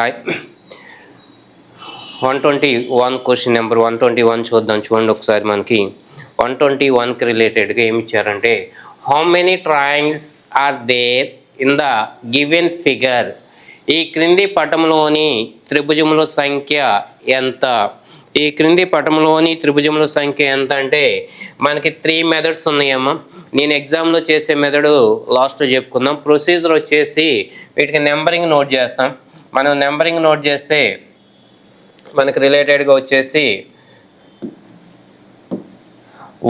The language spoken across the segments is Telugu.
హాయ్ 121 క్వశ్చన్ నెంబర్ 121 చూద్దాం. చూడండి ఒకసారి. మనకి 121కి రిలేటెడ్గా ఏమి ఇచ్చారంటే, how many triangles are there in the given figure? ఈ క్రింది పటంలోని త్రిభుజముల సంఖ్య ఎంత? ఈ క్రింది పటంలోని త్రిభుజముల సంఖ్య ఎంత అంటే మనకి 3 మెథడ్స్ ఉన్నాయమ్మా. నేను ఎగ్జామ్లో చేసే మెథడు లాస్ట్లో చెప్పుకుందాం. ప్రొసీజర్ వచ్చేసి వీటికి నెంబరింగ్ నోట్ చేస్తాం. మనం నెంబరింగ్ నోట్ చేస్తే మనకి రిలేటెడ్గా వచ్చేసి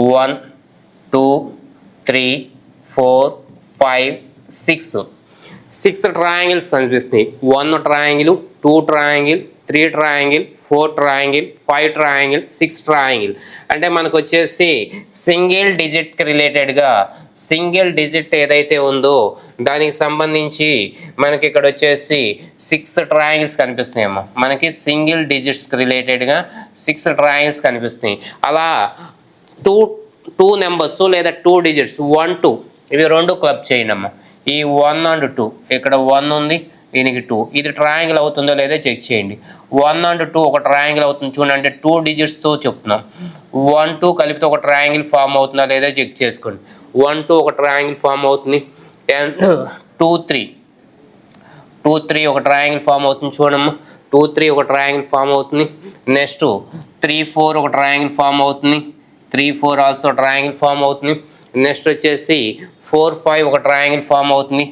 1 2 3 4 5 6 ట్రయాంగిల్స్ కనిపిస్తున్నాయి. 1 triangle, 2 triangle, 3 triangle, 4 triangle, 5 triangle, 6 triangle. అంటే మనకు వచ్చేసి సింగిల్ డిజిట్కి రిలేటెడ్గా సింగిల్ డిజిట్ ఏదైతే ఉందో దానికి సంబంధించి మనకి ఇక్కడ వచ్చేసి 6 ట్రయాంగిల్స్ కనిపిస్తున్నాయమ్మా. మనకి సింగిల్ డిజిట్స్కి రిలేటెడ్గా 6 ట్రయాంగిల్స్ కనిపిస్తున్నాయి. అలా టూ నెంబర్స్ లేదా 2 డిజిట్స్ 1 2 ఇవి రెండు క్లబ్ చేయండి అమ్మా. ఈ 1 and 2 ఇక్కడ 1 ఉంది, దీనికి 2. ఇది ట్రయాంగిల్ అవుతుందో లేదో చెక్ చేయండి. 1 and 2 ఒక ట్రయాంగిల్ అవుతుంది చూడండి. అంటే 2 డిజిట్స్తో చెప్తున్నాం. 1 2 కలిపితే ఒక ట్రయాంగిల్ ఫామ్ అవుతుందా లేదో చెక్ చేసుకోండి. 1 2 ఒక ట్రయాంగిల్ ఫామ్ అవుతుంది. 2 3 ఒక ట్రయాంగిల్ ఫామ్ అవుతుంది చూడమ్మా. 2 3 ఒక ట్రయాంగిల్ ఫామ్ అవుతుంది. నెక్స్ట్ 3 4 ఒక ట్రయాంగిల్ ఫామ్ అవుతుంది. 3 4 ఆల్సో ట్రయాంగిల్ ఫామ్ అవుతుంది. నెక్స్ట్ వచ్చేసి 4 5 ఒక ట్రయాంగిల్ ఫామ్ అవుతుంది.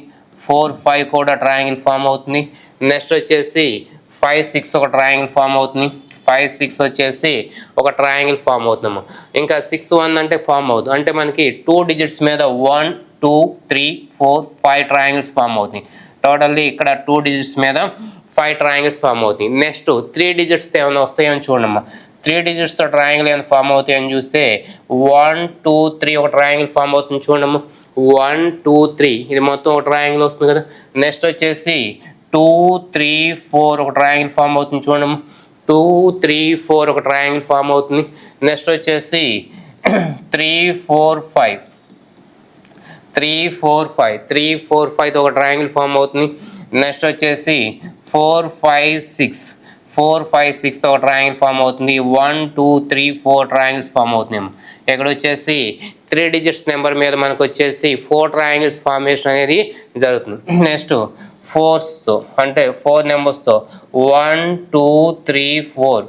4 5 కూడా ట్రయాంగిల్ ఫామ్ అవుతుంది. నెక్స్ట్ వచ్చేసి 5 6 ఒక ట్రయాంగిల్ ఫామ్ అవుతుంది. 5 6 వచ్చేసి ఒక ట్రయాంగిల్ ఫామ్ అవుతుందమ్మా. ఇంకా 6 1 అంటే ఫామ్ అవుతుంది. అంటే మనకి 2 డిజిట్స్ మీద 1 2 3 4 5 ట్రయాంగిల్స్ ఫామ్ అవుతుంది. టోటల్లీ ఇక్కడ 2 డిజిట్స్ మీద 5 ట్రయాంగిల్స్ ఫామ్ అవుతాయి. నెక్స్ట్ 3 డిజిట్స్ ఏమైనా వస్తాయని చూడమ్మా. 3 డిజిట్స్తో ట్రయాంగిల్ ఏమైనా ఫామ్ అవుతాయని చూస్తే 1 2 3 ఒక ట్రయాంగిల్ ఫామ్ అవుతుంది చూడమ్మా. 1 2 3 ఇది మొత్తం ఒక ట్రయాంగిల్ వస్తుంది కదా. నెక్స్ట్ వచ్చేసి 2 3 4 ఒక ట్రయాంగిల్ ఫామ్ అవుతుంది చూడమ్మా. 2 3 4 ఒక ట్రయాంగిల్ ఫామ్ అవుతుంది. నెక్స్ట్ వచ్చేసి 3 4 5 3 4 5 3 4 5 ఒక ట్రయాంగిల్ ఫామ్ అవుతుంది. నెక్స్ట్ వచ్చేసి 4 5 6 4 5 6 ఒక ట్రయాంగిల్ ఫామ్ అవుతుంది. 1 2 3 4 ట్రయాంగిల్స్ ఫామ్ అవుతున్నాయి. ఇక్కడ వచ్చేసి 3 డిజిట్స్ నెంబర్ మీద మనకు వచ్చేసి 4 ట్రయాంగిల్స్ ఫార్మేషన్ అనేది జరుగుతుంది. నెక్స్ట్ 4తో అంటే 4 నెంబర్స్తో 1 2 3 4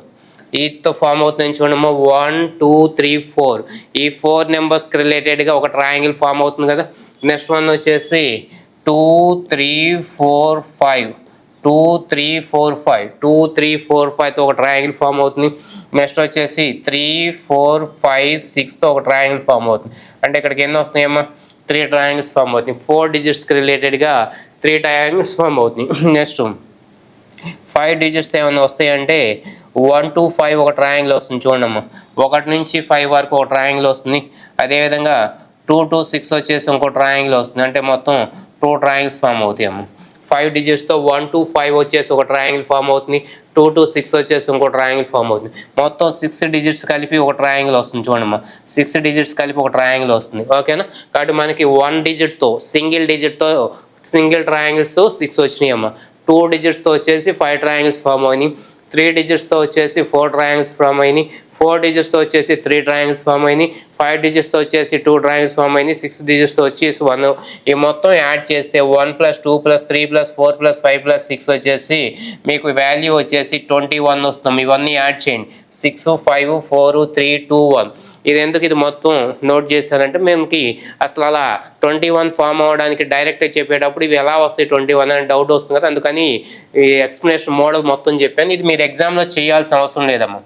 వీటితో ఫామ్ అవుతుందని చూడమ్మా. 1 2 3 4 ఈ 4 నెంబర్స్కి రిలేటెడ్గా ఒక ట్రయాంగిల్ ఫామ్ అవుతుంది కదా. నెక్స్ట్ వన్ వచ్చేసి 2 3 4 5 2 3 4 5 2 3 4 5తో ఒక ట్రయాంగిల్ ఫామ్ అవుతుంది. నెక్స్ట్ వచ్చేసి 3 4 5 6తో ఒక ట్రయాంగిల్ ఫామ్ అవుతుంది. అంటే ఇక్కడికి ఎన్ని వస్తున్నాయమ్మా? 3 ట్రయాంగిల్స్ ఫామ్ అవుతుంది. 4 డిజిట్స్కి రిలేటెడ్గా 3 ట్రయాంగిల్స్ ఫామ్ అవుతుంది. నెక్స్ట్ 5 డిజిట్స్ ఏమైనా వస్తాయంటే 1 2 5 ఒక ట్రయాంగిల్ వస్తుంది చూడమ్మా. 1 నుంచి 5 వరకు ఒక ట్రయాంగిల్ వస్తుంది. అదేవిధంగా 2 2 6 వచ్చేసి ఇంకో ట్రయాంగిల్ వస్తుంది. అంటే మొత్తం 2 ట్రయాంగిల్స్ ఫామ్ అవుతాయి అమ్మ. 5 డిజిట్స్తో 1 2 5 వచ్చేసి ఒక ట్రయాంగిల్ ఫామ్ అవుతుంది. 2 2 6 వచ్చేసి ఇంకో ట్రయాంగిల్ ఫామ్ అవుతుంది. మొత్తం 6 డిజిట్స్ కలిపి ఒక ట్రయాంగిల్ వస్తుంది చూడమ్మా. 6 డిజిట్స్ కలిపి ఒక ట్రయాంగిల్ వస్తుంది. ఓకేనా? కాబట్టి మనకి 1 డిజిట్తో సింగిల్ ట్రయాంగిల్స్ 6 వచ్చినాయి అమ్మా. 2 డిజిట్స్తో వచ్చేసి 5 ట్రయాంగిల్స్ ఫామ్ అయినాయి. 3 డిజిట్స్తో వచ్చేసి 4 ట్రయాంగిల్స్ ఫామ్ అయినాయి. 4 డిజిట్స్తో వచ్చేసి 3 ట్రయాంగిల్స్ ఫామ్ అయినాయి. 5 డిజిట్స్తో వచ్చేసి 2 ట్రయాంగిల్స్ ఫామ్ అయినాయి. 6 డిజిట్స్తో వచ్చేసి 1. ఈ మొత్తం యాడ్ చేస్తే 1 + 2 + 3 + 4 + 5 + 6 వచ్చేసి మీకు వాల్యూ వచ్చేసి 21 వస్తుంది. ఇవన్నీ యాడ్ చేయండి. 6 5 4 3 2 1. ఇది ఎందుకు ఇది మొత్తం నోట్ చేశానంటే మనకి అసలు అలా 21 ఫామ్ అవ్వడానికి డైరెక్ట్గా చెప్పేటప్పుడు ఇవి ఎలా వస్తాయి 21 అని డౌట్ వస్తుంది కదా. అందుకని ఈ ఎక్స్ప్లెనేషన్ మోడల్ మొత్తం చెప్పాను. ఇది మీరు ఎగ్జామ్లో చేయాల్సిన అవసరం లేదమ్మా.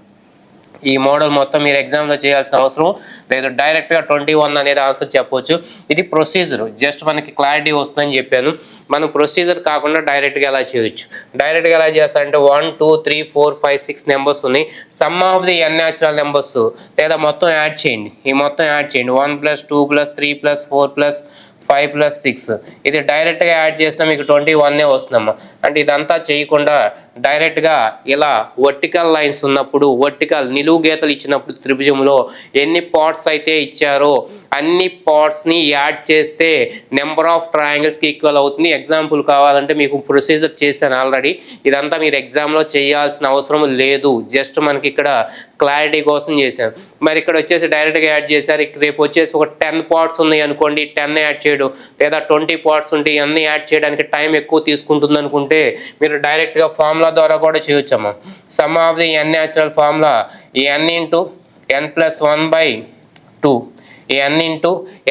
ఈ మోడల్ మొత్తం మీరు ఎగ్జామ్లో చేయాల్సిన అవసరం లేదు. డైరెక్ట్గా 21 అనేది ఆన్సర్ చెప్పవచ్చు. ఇది ప్రొసీజర్, జస్ట్ మనకి క్లారిటీ వస్తుందని చెప్పాను. మనం ప్రొసీజర్ కాకుండా డైరెక్ట్గా ఎలా చేయొచ్చు. డైరెక్ట్గా ఎలా చేస్తారంటే 1 2 3 4 5 6 నెంబర్స్ ఉన్నాయి. Some of the n natural numbers లేదా మొత్తం యాడ్ చేయండి. ఈ మొత్తం యాడ్ చేయండి. 1 + 2 + 3 + 4 + 5 + 6 ఇది డైరెక్ట్గా యాడ్ చేసినా మీకు 21 వస్తుందమ్మా. అంటే ఇదంతా చేయకుండా డైరెక్ట్గా ఇలా వర్టికల్ లైన్స్ ఉన్నప్పుడు, వర్టికల్ నిలువు గీతలు ఇచ్చినప్పుడు త్రిభుజంలో ఎన్ని పార్ట్స్ అయితే ఇచ్చారో అన్ని పార్ట్స్ని యాడ్ చేస్తే నెంబర్ ఆఫ్ ట్రయాంగిల్స్కి ఈక్వల్ అవుతుంది. ఎగ్జాంపుల్ కావాలంటే మీకు ప్రొసీజర్ చేశాను ఆల్రెడీ, ఇదంతా మీరు ఎగ్జామ్లో చేయాల్సిన అవసరం లేదు, జస్ట్ మనకి ఇక్కడ క్లారిటీ కోసం చేశాను. మరి ఇక్కడ వచ్చేసి డైరెక్ట్గా యాడ్ చేశారు. రేపు వచ్చేసి ఒక 10 పార్ట్స్ ఉన్నాయి అనుకోండి, 10 యాడ్ చేయడం, లేదా 20 పార్ట్స్ ఉంటే ఇవన్నీ యాడ్ చేయడానికి టైం ఎక్కువ తీసుకుంటుంది అనుకుంటే మీరు డైరెక్ట్గా ఫార్ములా ద్వారా కూడా చేయొచ్చమ్మా. Sum of the n natural formula n into n+1/2, n into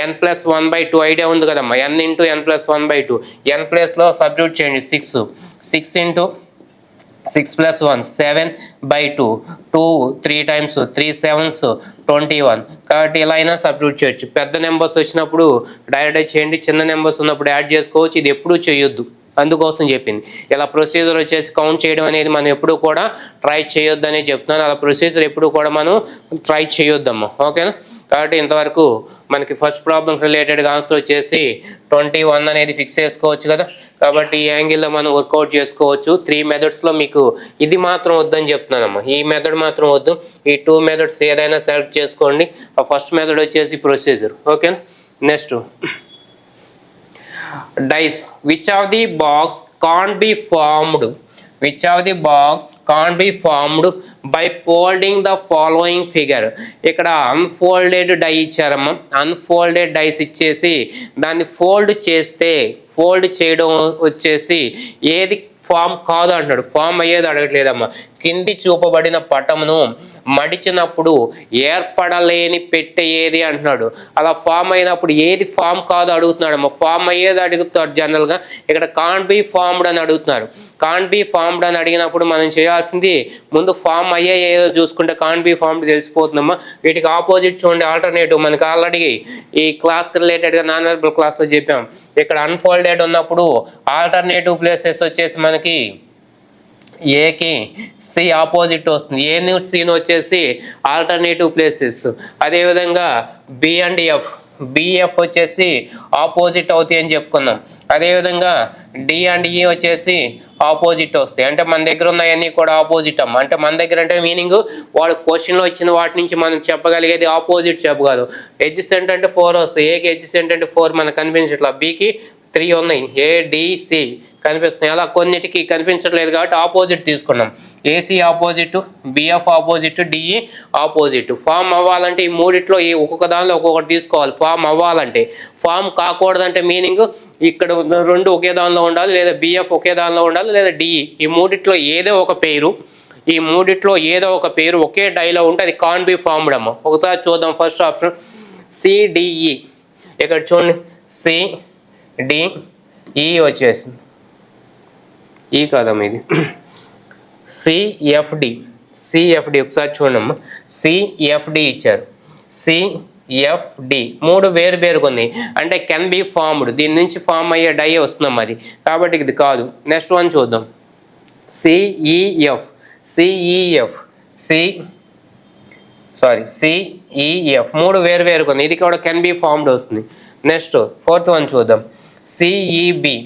n+1/2 idea ఉంది కదమ్మా, n ఇంటూ n+1/2, n ప్లేస్లో సబ్స్టిట్యూట్ చేయండి 6 ఇంటూ 6+1 7/2, 2 3 టైమ్స్ 3 7s 21. కాబట్టి ఇలా అయినా సబ్స్టిట్యూట్ చేయొచ్చు. పెద్ద నెంబర్స్ వచ్చినప్పుడు డైరెక్ట్ చేయండి, చిన్న నెంబర్స్ ఉన్నప్పుడు యాడ్ చేసుకోవచ్చు. ఇది ఎప్పుడూ చేయొద్దు, అందుకోసం చెప్పింది. ఇలా ప్రొసీజర్ వచ్చేసి కౌంట్ చేయడం అనేది మనం ఎప్పుడు కూడా ట్రై చేయొద్దు అనే చెప్తున్నాను. అలా ప్రొసీజర్ ఎప్పుడు కూడా మనం ట్రై చేయొద్దమ్మా, ఓకేనా. కాబట్టి ఇంతవరకు మనకి ఫస్ట్ ప్రాబ్లం రిలేటెడ్గా ఆన్సర్ వచ్చేసి 21 అనేది ఫిక్స్ చేసుకోవచ్చు కదా. కాబట్టి ఈ యాంగిల్లో మనం వర్కౌట్ చేసుకోవచ్చు. 3 మెథడ్స్లో మీకు ఇది మాత్రం వద్దని చెప్తున్నానమ్మా, ఈ మెథడ్ మాత్రం వద్దు. ఈ 2 మెథడ్స్ ఏదైనా సెలెక్ట్ చేసుకోండి. ఆ ఫస్ట్ మెథడ్ వచ్చేసి ప్రొసీజర్, ఓకేనా. Next dice, which of the box can't be formed, which of the box can't be formed by folding the following figure. ఇక్కడ అన్ఫోల్డెడ్ డై ఇచ్చారమ్మా, అన్ఫోల్డెడ్ డైస్ ఇచ్చేసి దాన్ని ఫోల్డ్ చేస్తే, ఫోల్డ్ చేయడం వచ్చేసి ఏది ఫామ్ కాదు అంటున్నాడు. ఫామ్ అయ్యేది అడగట్లేదమ్మా. కింది చూపబడిన పటమును మడిచినప్పుడు ఏర్పడలేని పెట్టె ఏది అంటున్నాడు. అలా ఫామ్ అయినప్పుడు ఏది ఫామ్ కాదు అడుగుతున్నాడమ్మా. ఫామ్ అయ్యేది అడుగుతాడు జనరల్గా, ఇక్కడ కాంట్ బి ఫార్మ్డ్ అని అడుగుతున్నారు. కాంట్ బి ఫార్మ్డ్ అని అడిగినప్పుడు మనం చేయాల్సింది ముందు ఫామ్ అయ్యే ఏదో చూసుకుంటే కాంట్ బి ఫార్మ్డ్ తెలిసిపోతుందమ్మా. వీటికి ఆపోజిట్ చూడండి, ఆల్టర్నేటివ్. మనకి ఆల్రెడీ ఈ క్లాస్కి రిలేటెడ్గా నాన్ వెర్బల్ క్లాస్లో చెప్పాం. ఇక్కడ అన్ఫోల్డెడ్ ఉన్నప్పుడు ఆల్టర్నేటివ్ ప్లేసెస్ వచ్చేసి మనకి ఏకి సి ఆపోజిట్ వస్తుంది, ఏ న్యూస్ సీన్ వచ్చేసి ఆల్టర్నేటివ్ ప్లేసెస్. అదేవిధంగా బి అండ్ ఎఫ్, బిఎఫ్ వచ్చేసి ఆపోజిట్ అవుతాయి అని చెప్పుకున్నాం. అదేవిధంగా డి అండ్ ఈ వచ్చేసి ఆపోజిట్ వస్తాయి. అంటే మన దగ్గర ఉన్నాయన్నీ కూడా ఆపోజిట్ అమ్మ. అంటే మన దగ్గర అంటే మీనింగ్ వాడు క్వశ్చన్లో ఇచ్చిన వాటి నుంచి మనం చెప్పగలిగేది ఆపోజిట్ చెప్పగలదు. ఎడ్జసెంట్ అంటే 4 వస్తాయి, ఏకి ఎడ్జసెంట్ అంటే 4 మనకు కనిపించట్లా, బికి 3 ఉన్నాయి, ఏడిసి కనిపిస్తున్నాయి. అలా కొన్నిటికి కనిపించట్లేదు కాబట్టి ఆపోజిట్ తీసుకున్నాం. AC opposite, BF opposite, DE opposite. Form అవ్వాలంటే ఈ మూడిట్లో ఈ ఒక్కొక్క దానిలో ఒక్కొక్కటి తీసుకోవాలి. ఫామ్ అవ్వాలంటే, ఫామ్ కాకూడదంటే మీనింగ్ ఇక్కడ 2 ఒకే దానిలో ఉండాలి, లేదా బిఎఫ్ ఒకే దానిలో ఉండాలి, లేదా డిఈ. ఈ మూడిట్లో ఏదో ఒక పేరు, ఈ మూడిట్లో ఏదో ఒక పేరు ఒకే డైలో ఉంటే అది కాన్ బి ఫార్మ్డ్ అమ్మ. ఒకసారి చూద్దాం. First option CDE. ఇక్కడ చూడండి, సిడిఈ వచ్చేసింది, ఈ కాదమ్మా ఇది సిఎఫ్డి. సిఎఫ్డి ఒకసారి చూడమ్మా, సిఎఫ్డి ఇచ్చారు, సిఎఫ్డి 3 వేరుగా ఉంది. అంటే కెన్ బి ఫార్మ్డ్, దీని నుంచి ఫామ్ అయ్యే డై వస్తున్నాం అది, కాబట్టి ఇది కాదు. నెక్స్ట్ వన్ చూద్దాం, సిఈఎఫ్. సిఈఎఫ్ సిఈఎఫ్ 3 వేరుగా ఉంది, ఇది కూడా కెన్ బి ఫార్మ్డ్ వస్తుంది. నెక్స్ట్ 4th వన్ చూద్దాం, సిఈబి.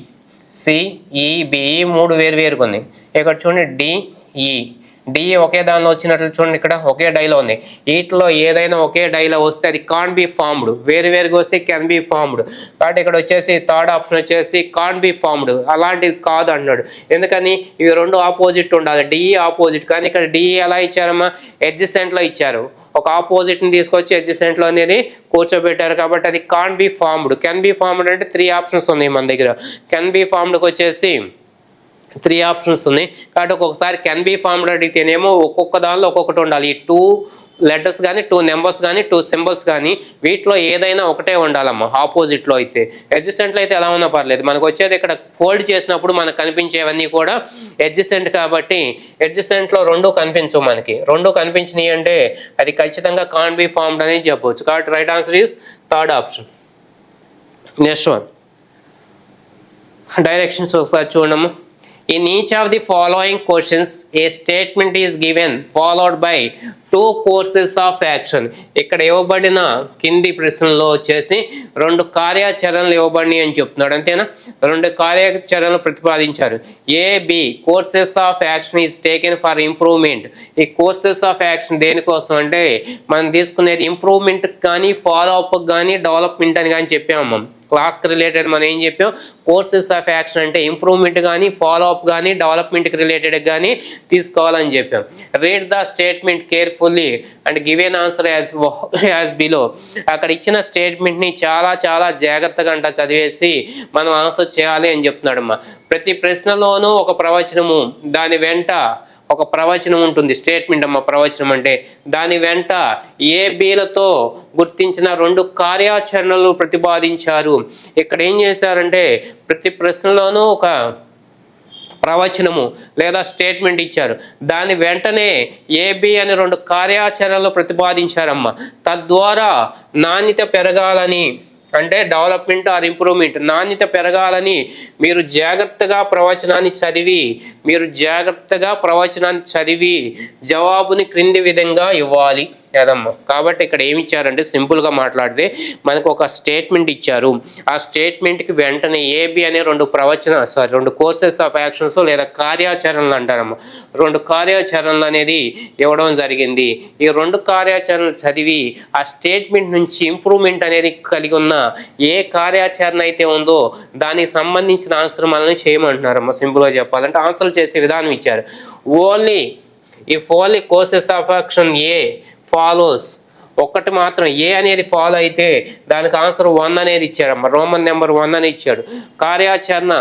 సిఈబి 3 వేరుగా ఉంది. ఇక్కడ చూడండి, డిఈ ఒకే దానిలో వచ్చినట్లు చూడండి, ఇక్కడ ఒకే డైలో ఉంది. వీటిలో ఏదైనా ఒకే డైలో వస్తే అది కాన్ బి ఫార్మ్డ్, వేరుగా వస్తే కెన్ బి ఫార్మ్డ్. కాబట్టి ఇక్కడ వచ్చేసి థర్డ్ ఆప్షన్ వచ్చేసి కాన్ బి ఫార్మ్డ్, అలాంటిది కాదు అన్నాడు. ఎందుకని ఇవి 2 ఆపోజిట్ ఉండాలి, డిఈ ఆపోజిట్. కానీ ఇక్కడ డిఈ ఎలా ఇచ్చారమ్మా, ఎడ్జసెంట్లో ఇచ్చారు. ఒక ఆపోజిట్ని తీసుకొచ్చి ఎడ్జసెంట్లో అనేది కూర్చోబెట్టారు, కాబట్టి అది can be formed. Can be formed అంటే 3 ఆప్షన్స్ ఉన్నాయి మన దగ్గర. కెన్ బి ఫార్మ్డ్కి వచ్చేసి 3 ఆప్షన్స్ ఉన్నాయి. కాబట్టి ఒక్కొక్కసారి కెన్ బి ఫార్మ్డ్ అడిగితేనేమో ఒక్కొక్క దానిలో ఒక్కొక్కటి ఉండాలి. 2 లెటర్స్ కానీ, 2 నెంబర్స్ కానీ, 2 సింబల్స్ కానీ, వీటిలో ఏదైనా ఒకటే ఉండాలమ్మా. ఆపోజిట్లో అయితే, ఎడ్జసెంట్లో అయితే ఎలా ఉన్నా పర్లేదు. మనకు వచ్చేది ఇక్కడ ఫోల్డ్ చేసినప్పుడు మనకు కనిపించేవన్నీ కూడా ఎడ్జసెంట్, కాబట్టి ఎడ్జసెంట్లో 2 కనిపించవు మనకి. 2 కనిపించినాయి అంటే అది ఖచ్చితంగా కాన్ బి ఫార్మ్డ్ అనేది చెప్పవచ్చు. కాబట్టి right answer is third option. Next one, directions ఒకసారి చూడము. In each of the following questions, a statement is given followed by two courses of action. ఇక్కడ ఇవ్వబడిన కింది ప్రశ్నలో వచ్చేసి రెండు కార్యాచరణలు ఇవ్వబడినాయి అని చెప్తున్నాడు, అంతేనా? రెండు కార్యాచరణలు ప్రతిపాదించారు. A B courses of action is taken for improvement. ఈ కోర్సెస్ ఆఫ్ యాక్షన్ దేనికోసం అంటే మనం తీసుకునేది ఇంప్రూవ్మెంట్ కానీ ఫాలో అప్ కానీ డెవలప్మెంట్ అని కానీ చెప్పాము. క్లాస్కి రిలేటెడ్ మనం ఏం చెప్పాం, కోర్సెస్ ఆఫ్ యాక్షన్ అంటే ఇంప్రూవ్మెంట్ కానీ ఫాలో అప్ కానీ డెవలప్మెంట్కి రిలేటెడ్ కానీ తీసుకోవాలని చెప్పాం. Read the statement carefully and give an answer as below. అక్కడ ఇచ్చిన స్టేట్మెంట్ని చాలా చాలా జాగ్రత్తగా చదివేసి మనం ఆన్సర్ చేయాలి అని చెప్తున్నాడమ్మా. ప్రతి ప్రశ్నలోనూ ఒక ప్రవచనము, దాని వెంట ఒక ప్రవచనం ఉంటుంది. స్టేట్మెంట్ అమ్మ ప్రవచనం అంటే. దాని వెంట ఏ బీలతో గుర్తించిన రెండు కార్యాచరణలు ప్రతిపాదించారు. ఇక్కడ ఏం చేశారంటే ప్రతి ప్రశ్నలోనూ ఒక ప్రవచనము లేదా స్టేట్మెంట్ ఇచ్చారు. దాని వెంటనే ఏబి అని రెండు కార్యాచరణలు ప్రతిపాదించారమ్మా. తద్వారా నాణ్యత పెరగాలని, అంటే డెవలప్మెంట్ ఆర్ ఇంప్రూవ్మెంట్, నాణ్యత పెరగాలని మీరు జాగ్రత్తగా ప్రవచనాన్ని చదివి జవాబుని క్రింది విధంగా ఇవ్వాలి కదమ్మా. కాబట్టి ఇక్కడ ఏమి ఇచ్చారంటే సింపుల్గా మాట్లాడితే మనకు ఒక స్టేట్మెంట్ ఇచ్చారు. ఆ స్టేట్మెంట్కి వెంటనే ఏబి అనే రెండు కోర్సెస్ ఆఫ్ యాక్షన్స్ లేదా కార్యాచరణలు అంటారమ్మా. రెండు కార్యాచరణలు అనేది ఇవ్వడం జరిగింది. ఈ రెండు కార్యాచరణలు చదివి ఆ స్టేట్మెంట్ నుంచి ఇంప్రూవ్మెంట్ అనేది కలిగి ఉన్న ఏ కార్యాచరణ అయితే ఉందో దానికి సంబంధించిన ఆన్సర్ మనల్ని చేయమంటున్నారమ్మా. సింపుల్గా చెప్పాలంటే ఆన్సర్ చేసే విధానం ఇచ్చారు. If only courses of action A follows, ఒక్కటి మాత్రం ఏ అనేది ఫాలో అయితే దానికి ఆన్సర్ 1 అనేది ఇచ్చాడమ్మా. రోమన్ నెంబర్ 1 అని ఇచ్చాడు. కార్యాచరణ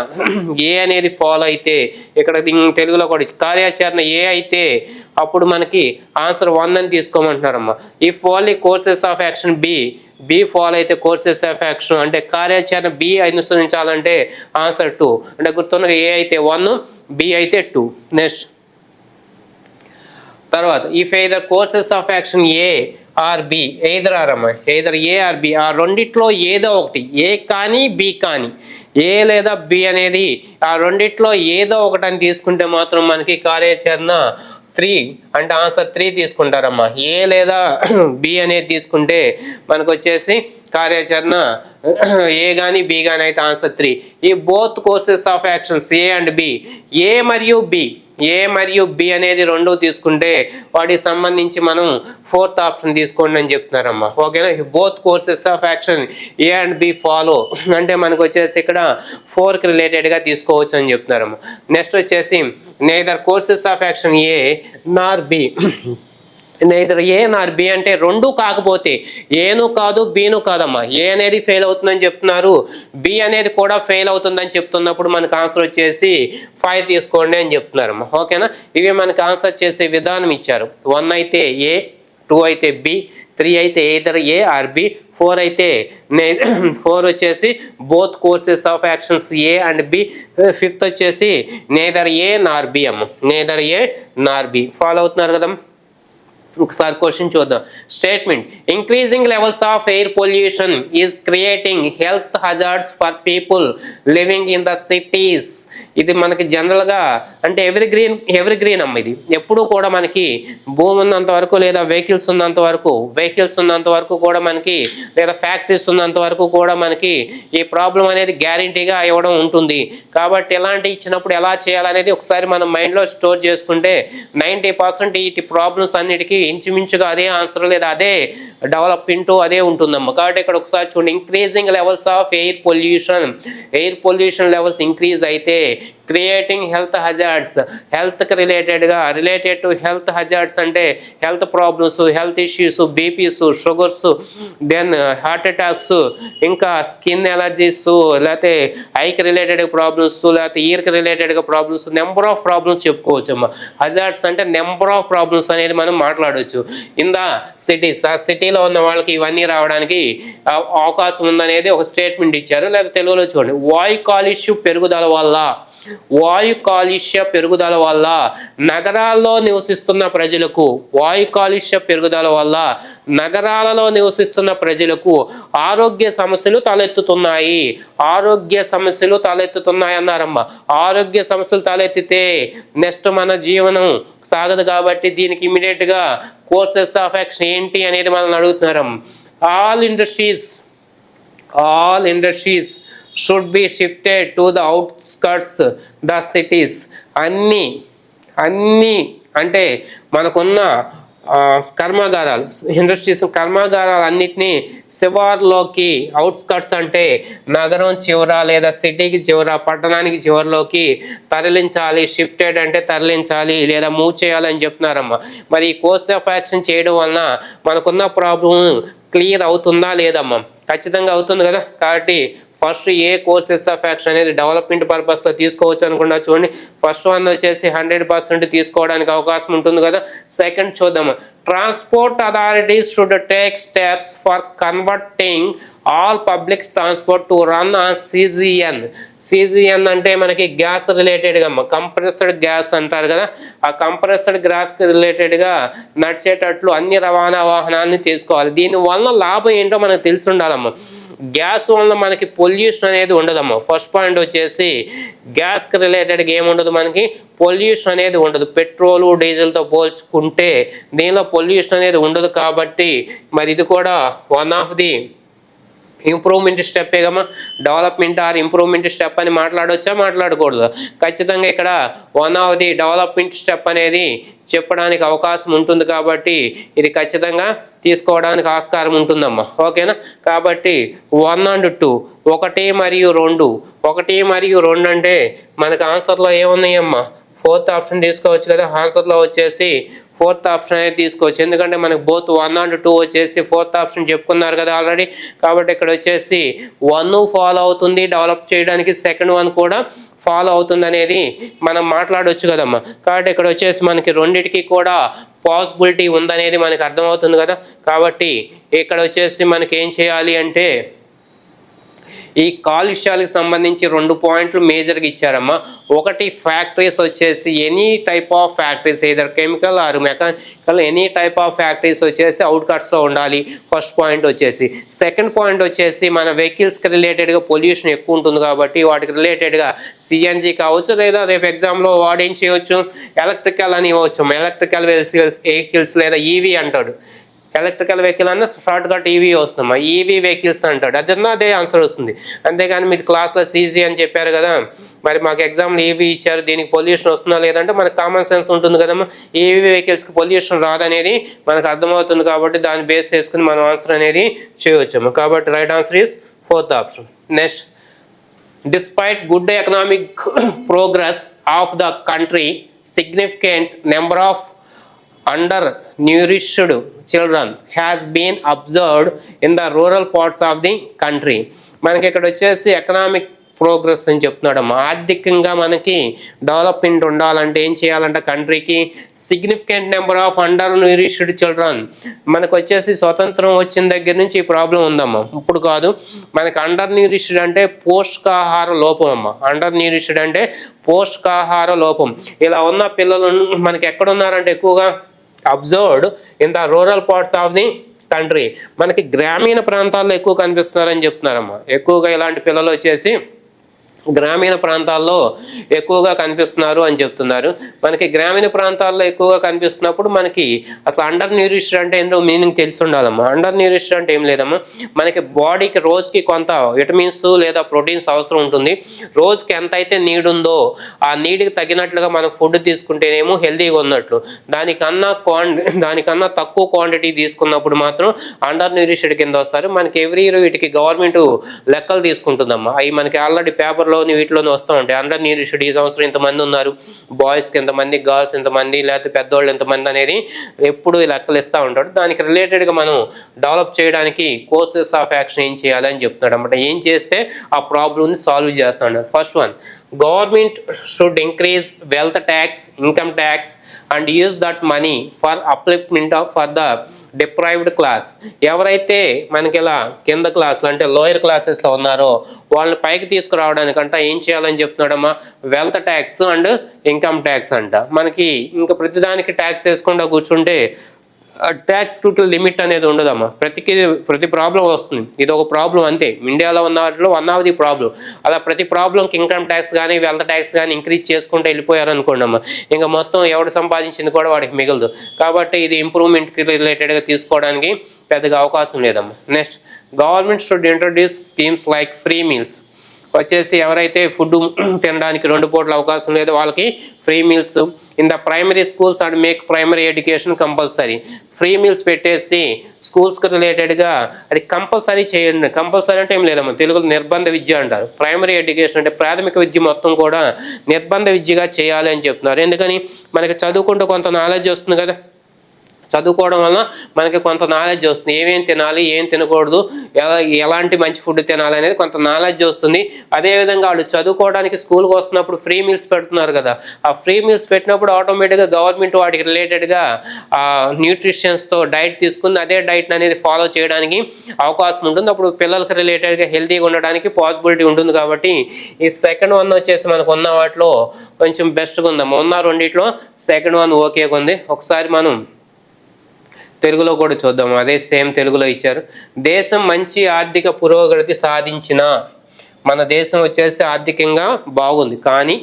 ఏ అనేది ఫాలో అయితే, ఇక్కడ తెలుగులో కూడా కార్యాచరణ ఏ అయితే అప్పుడు మనకి ఆన్సర్ 1 అని తీసుకోమంటున్నారమ్మా. If only courses of action B follow అయితే కోర్సెస్ ఆఫ్ యాక్షన్ అంటే కార్యాచరణ బి అనుసరించాలంటే ఆన్సర్ 2. అంటే గుర్తున్న ఏ అయితే 1, బి అయితే 2. నెక్స్ట్ తర్వాత if either courses of action A or B, either A or B, ఆ రెండిట్లో ఏదో ఒకటి, ఏ కానీ బి కానీ, ఏ లేదా బి అనేది ఆ రెండిట్లో ఏదో ఒకటి అని తీసుకుంటే మాత్రం మనకి కార్యాచరణ 3 అంటే ఆన్సర్ 3 తీసుకుంటారమ్మా. ఏ లేదా బి అనేది తీసుకుంటే మనకు వచ్చేసి కార్యాచరణ ఏ కానీ బి కానీ అయితే ఆన్సర్ 3. ఈ both courses of actions A and B, A మరియు బి అనేది రెండు తీసుకుంటే వాటికి సంబంధించి మనం 4th ఆప్షన్ తీసుకోండి అని చెప్తున్నారమ్మా. ఓకేనా? Both courses of action A and B follow అంటే మనకు వచ్చేసి ఇక్కడ 4కి రిలేటెడ్గా తీసుకోవచ్చు అని చెప్తున్నారమ్మా. నెక్స్ట్ వచ్చేసి neither courses of action A Nar B, neither A Nar B అంటే రెండు కాకపోతే ఏను కాదు బీను కాదమ్మా. ఏ అనేది ఫెయిల్ అవుతుందని చెప్తున్నారు, బి అనేది కూడా ఫెయిల్ అవుతుందని చెప్తున్నప్పుడు మనకు ఆన్సర్ వచ్చేసి 5 తీసుకోండి అని చెప్తున్నారమ్మా. ఓకేనా? ఇవి మనకు ఆన్సర్ చేసే విధానం ఇచ్చారు. 1 అయితే ఏ, 2 అయితే బి, 3 అయితే ఎయిదర్ ఏ ఆర్ బి, 4 అయితే 4 వచ్చేసి both courses of actions A and B, 5th వచ్చేసి నేదర్ ఏ నార్ బి అమ్మ. నేదర్ ఏ నార్ బి ఫాలో అవుతున్నారు కదమ్మా. ఒకసారి క్వశ్చన్ చూద్దాం. Statement increasing levels of air pollution is creating health hazards for people living in the cities. ఇది మనకి జనరల్గా అంటే ఎవరి గ్రీన్ అమ్మ. ఇది ఎప్పుడూ కూడా మనకి భూమి ఉన్నంత వరకు లేదా వెహికల్స్ ఉన్నంత వరకు కూడా మనకి లేదా ఫ్యాక్టరీస్ ఉన్నంత వరకు కూడా మనకి ఈ ప్రాబ్లం అనేది గ్యారంటీగా ఇవ్వడం ఉంటుంది. కాబట్టి ఎలాంటి ఇచ్చినప్పుడు ఎలా చేయాలనేది ఒకసారి మనం మైండ్లో స్టోర్ చేసుకుంటే 90% ఈ ప్రాబ్లమ్స్ అన్నిటికీ ఇంచుమించుగా అదే ఆన్సర్ లేదా అదే డెవలప్మెంట్ అదే ఉంటుందమ్మా. కాబట్టి ఇక్కడ ఒకసారి చూడండి. Increasing levels of air pollution levels increase అయితే క్రియేటింగ్ హెల్త్ హజార్డ్స్, హెల్త్కి రిలేటెడ్ టు హెల్త్ హజార్డ్స్ అంటే health problems, health issues, BPs, sugars, then heart attacks, ఇంకా స్కిన్ ఎలర్జీస్, లేకపోతే ఐకి రిలేటెడ్ ప్రాబ్లమ్స్, లేకపోతే ఇయర్కి రిలేటెడ్గా ప్రాబ్లమ్స్, నెంబర్ ఆఫ్ ప్రాబ్లమ్స్ చెప్పుకోవచ్చు అమ్మా. హజార్డ్స్ అంటే నెంబర్ ఆఫ్ ప్రాబ్లమ్స్ అనేది మనం మాట్లాడవచ్చు. ఇన్ ద సిటీస్, ఆ సిటీలో ఉన్న వాళ్ళకి ఇవన్నీ రావడానికి అవకాశం ఉందనేది ఒక స్టేట్మెంట్ ఇచ్చారు. లేదా తెలుగులో చూడండి. వాయు కాలుష్యం పెరుగుదల వల్ల వాయు కాలుష్య పెరుగుదల వల్ల నగరాల్లో నివసిస్తున్న ప్రజలకు నగరాలలో నివసిస్తున్న ప్రజలకు ఆరోగ్య సమస్యలు తలెత్తుతున్నాయి అన్నారమ్మ. ఆరోగ్య సమస్యలు తలెత్తితే నెక్స్ట్ మన జీవనం సాగదు కాబట్టి దీనికి ఇమీడియట్ గా కోర్సెస్ ఆఫ్ యాక్షన్ ఏంటి అనేది మనల్ని అడుగుతున్నారమ్మ. All industries should be shifted to the outskirts the cities. అన్ని అంటే మనకున్న కర్మాగారాలు, ఇండస్ట్రీస్ కర్మాగారాలు అన్నిటినీ శివార్లోకి, అవుట్స్కర్ట్స్ అంటే నగరం చివర లేదా సిటీకి చివర, పట్టణానికి చివరిలోకి తరలించాలి. షిఫ్టెడ్ అంటే తరలించాలి లేదా మూవ్ చేయాలని చెప్తున్నారమ్మా. మరి ఈ కోర్స్ ఆఫ్ యాక్షన్ చేయడం వలన మనకున్న ప్రాబ్లం క్లియర్ అవుతుందా లేదమ్మా? ఖచ్చితంగా అవుతుంది కదా. కాబట్టి first A courses of action అనేది డెవలప్మెంట్ పర్పస్లో తీసుకోవచ్చు అనుకున్నా చూడండి. ఫస్ట్ వన్ వచ్చేసి 100% తీసుకోవడానికి అవకాశం ఉంటుంది కదా. సెకండ్ చూద్దాము. Transport authorities should take steps for converting all public transport to run on CGN అంటే మనకి గ్యాస్ రిలేటెడ్గా కంప్రెస్డ్ గ్యాస్ అంటారు కదా. ఆ కంప్రెస్డ్ గ్యాస్కి రిలేటెడ్గా నడిచేటట్లు అన్ని రవాణా వాహనాలని తీసుకోవాలి. దీనివల్ల లాభం ఏంటో మనకు తెలిసి ఉండాలమ్మా. గ్యాస్ వల్ల మనకి పొల్యూషన్ అనేది ఉండదమ్మా. ఫస్ట్ పాయింట్ వచ్చేసి గ్యాస్కి రిలేటెడ్గా ఏముండదు, మనకి పొల్యూషన్ అనేది ఉండదు. పెట్రోలు డీజిల్తో పోల్చుకుంటే దీనిలో పొల్యూషన్ అనేది ఉండదు. కాబట్టి మరి ఇది కూడా వన్ ఆఫ్ ది ఇంప్రూవ్మెంట్ స్టెప్పే కమ్మా. డెవలప్మెంట్ ఆర్ ఇంప్రూవ్మెంట్ స్టెప్ అని మాట్లాడవచ్చా, మాట్లాడకూడదు? ఖచ్చితంగా ఇక్కడ one of the development step అనేది చెప్పడానికి అవకాశం ఉంటుంది. కాబట్టి ఇది ఖచ్చితంగా తీసుకోవడానికి ఆస్కారం ఉంటుందమ్మా. ఓకేనా? కాబట్టి 1 and 2, 1 మరియు 2 అంటే మనకు ఆన్సర్లో ఏమున్నాయమ్మా? 4th ఆప్షన్ తీసుకోవచ్చు కదా. ఆన్సర్లో వచ్చేసి 4th ఆప్షన్ అనేది తీసుకోవచ్చు. ఎందుకంటే మనకు బోత్ 1 and 2 వచ్చేసి 4th ఆప్షన్ చెప్పుకున్నారు కదా ఆల్రెడీ. కాబట్టి ఇక్కడ వచ్చేసి 1 ఫాలో అవుతుంది డెవలప్ చేయడానికి, సెకండ్ 1 కూడా ఫాలో అవుతుంది అనేది మనం మాట్లాడవచ్చు కదమ్మా. కాబట్టి ఇక్కడ వచ్చేసి మనకి రెండిటికి కూడా పాసిబిలిటీ ఉందనేది మనకి అర్థమవుతుంది కదా. కాబట్టి ఇక్కడ వచ్చేసి మనకి ఏం చేయాలి అంటే ఈ కాలుష్యాలకు సంబంధించి 2 పాయింట్లు మేజర్గా ఇచ్చారమ్మా. ఒకటి ఫ్యాక్టరీస్ వచ్చేసి any type of factories, either chemical or mechanical, any type of factories వచ్చేసి అవుట్కట్స్లో ఉండాలి. ఫస్ట్ పాయింట్ వచ్చేసి. సెకండ్ పాయింట్ వచ్చేసి మన వెహికల్స్కి రిలేటెడ్గా పొల్యూషన్ ఎక్కువ ఉంటుంది కాబట్టి వాటికి రిలేటెడ్గా CNG కావచ్చు, లేదా రేపు ఎగ్జామ్లో వాడు ఏం చేయవచ్చు, ఎలక్ట్రికల్ అని ఇవ్వచ్చు. ఎలక్ట్రికల్ వెహికల్స్ లేదా EV అంటాడు. ఎలక్ట్రికల్ వెహికల్ అన్న షార్ట్ కట్ EV వస్తుందమ్మా. EV వెహికల్స్ అంటాడు. అదే ఆన్సర్ వస్తుంది. అంతేగాని మీరు క్లాస్లో CG అని చెప్పారు కదా, మరి మాకు ఎగ్జామ్లో EV ఇచ్చారు, దీనికి పొల్యూషన్ వస్తుందా లేదంటే మనకు కామన్ సెన్స్ ఉంటుంది కదమ్మా. EV వెహికల్స్కి పొల్యూషన్ రాదనేది మనకు అర్థమవుతుంది కాబట్టి దాన్ని బేస్ చేసుకుని మనం ఆన్సర్ అనేది చేయవచ్చమ్మా. కాబట్టి right answer is 4th option. Next, despite good economic progress of the country, significant number of undernourished children has been observed in the rural parts of the country. మనకి ఇక్కడ వచ్చేసి ఎకనామిక్ ప్రోగ్రెస్ అని చెప్తున్నాడమ్మా. ఆర్థికంగా మనకి డెవలప్మెంట్ ఉండాలంటే ఏం చేయాలంటే కంట్రీకి సిగ్నిఫికెంట్ నెంబర్ ఆఫ్ అండర్న్యూరిష్డ్ చిల్డ్రన్. మనకు వచ్చేసి స్వతంత్రం వచ్చిన దగ్గర నుంచి ఈ ప్రాబ్లం ఉందమ్మా, ఇప్పుడు కాదు. మనకి అండర్న్యూరిష్డ్ అంటే పోషకాహార లోపం అమ్మా. అండర్న్యూరిష్డ్ అంటే పోషకాహార లోపం. ఇలా ఉన్న పిల్లలు మనకి ఎక్కడ ఉన్నారంటే ఎక్కువగా observed in the rural parts of the country. మనకి గ్రామీణ ప్రాంతాల్లో ఎక్కువ కనిపిస్తున్నారని చెప్తున్నారమ్మా. ఎక్కువగా ఇలాంటి పిల్లలు వచ్చేసి గ్రామీణ ప్రాంతాల్లో ఎక్కువగా కనిపిస్తున్నారు అని చెప్తున్నారు. మనకి గ్రామీణ ప్రాంతాల్లో ఎక్కువగా కనిపిస్తున్నప్పుడు మనకి అసలు అండర్ న్యూరిష్డ్ అంటే ఏంటో మీనింగ్ తెలిసి ఉండాలమ్మా. అండర్ న్యూరిష్డ్ అంటే ఏం లేదమ్మా, మనకి బాడీకి రోజుకి కొంత విటమిన్స్ లేదా ప్రోటీన్స్ అవసరం ఉంటుంది. రోజుకి ఎంత అయితే నీడ్ ఉందో ఆ నీడ్కి తగినట్లుగా మనం ఫుడ్ తీసుకుంటేనేమో హెల్తీగా ఉన్నట్లు. దానికన్నా తక్కువ క్వాంటిటీ తీసుకున్నప్పుడు మాత్రం అండర్ న్యూరిష్డ్ కింద వస్తారు. మనకి ఎవ్రీ ఇయర్ వీటికి గవర్నమెంట్ లెక్కలు తీసుకుంటుందమ్మా. అవి మనకి ఆల్రెడీ పేపర్లో వీటిలోనే వస్తూ ఉంటాయి. అండర్ న్యూరిష్డ్ ఈ సంవత్సరం ఇంతమంది ఉన్నారు, బాయ్స్కి ఎంతమంది, గర్ల్స్ ఎంతమంది, లేకపోతే పెద్దవాళ్ళు ఎంతమంది అనేది ఎప్పుడు లెక్కలు ఇస్తూ ఉంటాడు. దానికి రిలేటెడ్గా మనం డెవలప్ చేయడానికి కోర్సెస్ ఆఫ్ యాక్షన్ ఏం చేయాలని చెప్తున్నాడు అనమాట. ఏం చేస్తే ఆ ప్రాబ్లమ్ని సాల్వ్ చేస్తాడు. First one, government should increase wealth tax, income tax and use that money for upliftment for the deprived class. ఎవరైతే మనకి ఇలా కింద క్లాస్లో అంటే లోయర్ క్లాసెస్లో ఉన్నారో వాళ్ళని పైకి తీసుకురావడానికంట ఏం చేయాలని చెప్తున్నాడమ్మా, wealth tax and income tax అంట. మనకి ఇంకా ప్రతిదానికి ట్యాక్స్ వేసుకుంటూ కూర్చుంటే ట్యాక్స్ లిమిట్ అనేది ఉండదమ్మా. ప్రతి ప్రాబ్లం వస్తుంది, ఇది ఒక ప్రాబ్లం అంతే. ఇండియాలో ఉన్న వాటిలో వన్ ఆఫ్ ది ప్రాబ్లం. అలా ప్రతి ప్రాబ్లంకి ఇన్కమ్ ట్యాక్స్ కానీ వెల్త్ ట్యాక్స్ కానీ ఇంక్రీజ్ చేసుకుంటూ వెళ్ళిపోయారనుకోండి అమ్మా, ఇంకా మొత్తం ఎవడు సంపాదించింది కూడా వాడికి మిగలదు. కాబట్టి ఇది ఇంప్రూవ్మెంట్కి రిలేటెడ్గా తీసుకోవడానికి పెద్దగా అవకాశం లేదమ్మా. Next, government should introduce schemes like free meals. వచ్చేసి ఎవరైతే ఫుడ్ తినడానికి 2 పూట్ల అవకాశం లేదో వాళ్ళకి free meals in the primary schools and make primary education compulsory. Free meals పెట్టేసి స్కూల్స్కి రిలేటెడ్గా అది కంపల్సరీ చేయండి. కంపల్సరీ అంటే ఏం లేదమ్మా, తెలుగులో నిర్బంధ విద్య అంటారు. ప్రైమరీ ఎడ్యుకేషన్ అంటే ప్రాథమిక విద్య మొత్తం కూడా నిర్బంధ విద్యగా చేయాలి అని చెప్తున్నారు. ఎందుకని మనకి చదువుకుంటూ కొంత నాలెడ్జ్ వస్తుంది కదా, చదువుకోవడం వల్ల మనకి కొంత నాలెడ్జ్ వస్తుంది. ఏమేమి తినాలి, ఏం తినకూడదు, ఎలాంటి మంచి ఫుడ్ తినాలి అనేది కొంత నాలెడ్జ్ వస్తుంది. అదేవిధంగా వాళ్ళు చదువుకోవడానికి స్కూల్కి వస్తున్నప్పుడు ఫ్రీ మీల్స్ పెడుతున్నారు కదా, ఆ ఫ్రీ మీల్స్ పెట్టినప్పుడు ఆటోమేటిక్గా గవర్నమెంట్ వాటికి రిలేటెడ్గా న్యూట్రిషన్స్తో డైట్ తీసుకుని అదే డైట్ అనేది ఫాలో చేయడానికి అవకాశం ఉంటుంది. అప్పుడు పిల్లలకి రిలేటెడ్గా హెల్తీగా ఉండడానికి పాసిబిలిటీ ఉంటుంది. కాబట్టి ఈ సెకండ్ వన్ వచ్చేసి మనకు ఉన్న వాటిలో కొంచెం బెస్ట్గా ఉందమ్మా. ఉన్న రెండిట్లో సెకండ్ వన్ ఓకేగా ఉంది. ఒకసారి మనం తెలుగులో కూడా చూద్దాం. అదే సేమ్ తెలుగులో ఇచ్చారు. దేశం మంచి ఆర్థిక పురోగతి సాధించిన, మన దేశం వచ్చేసి ఆర్థికంగా బాగుంది, కానీ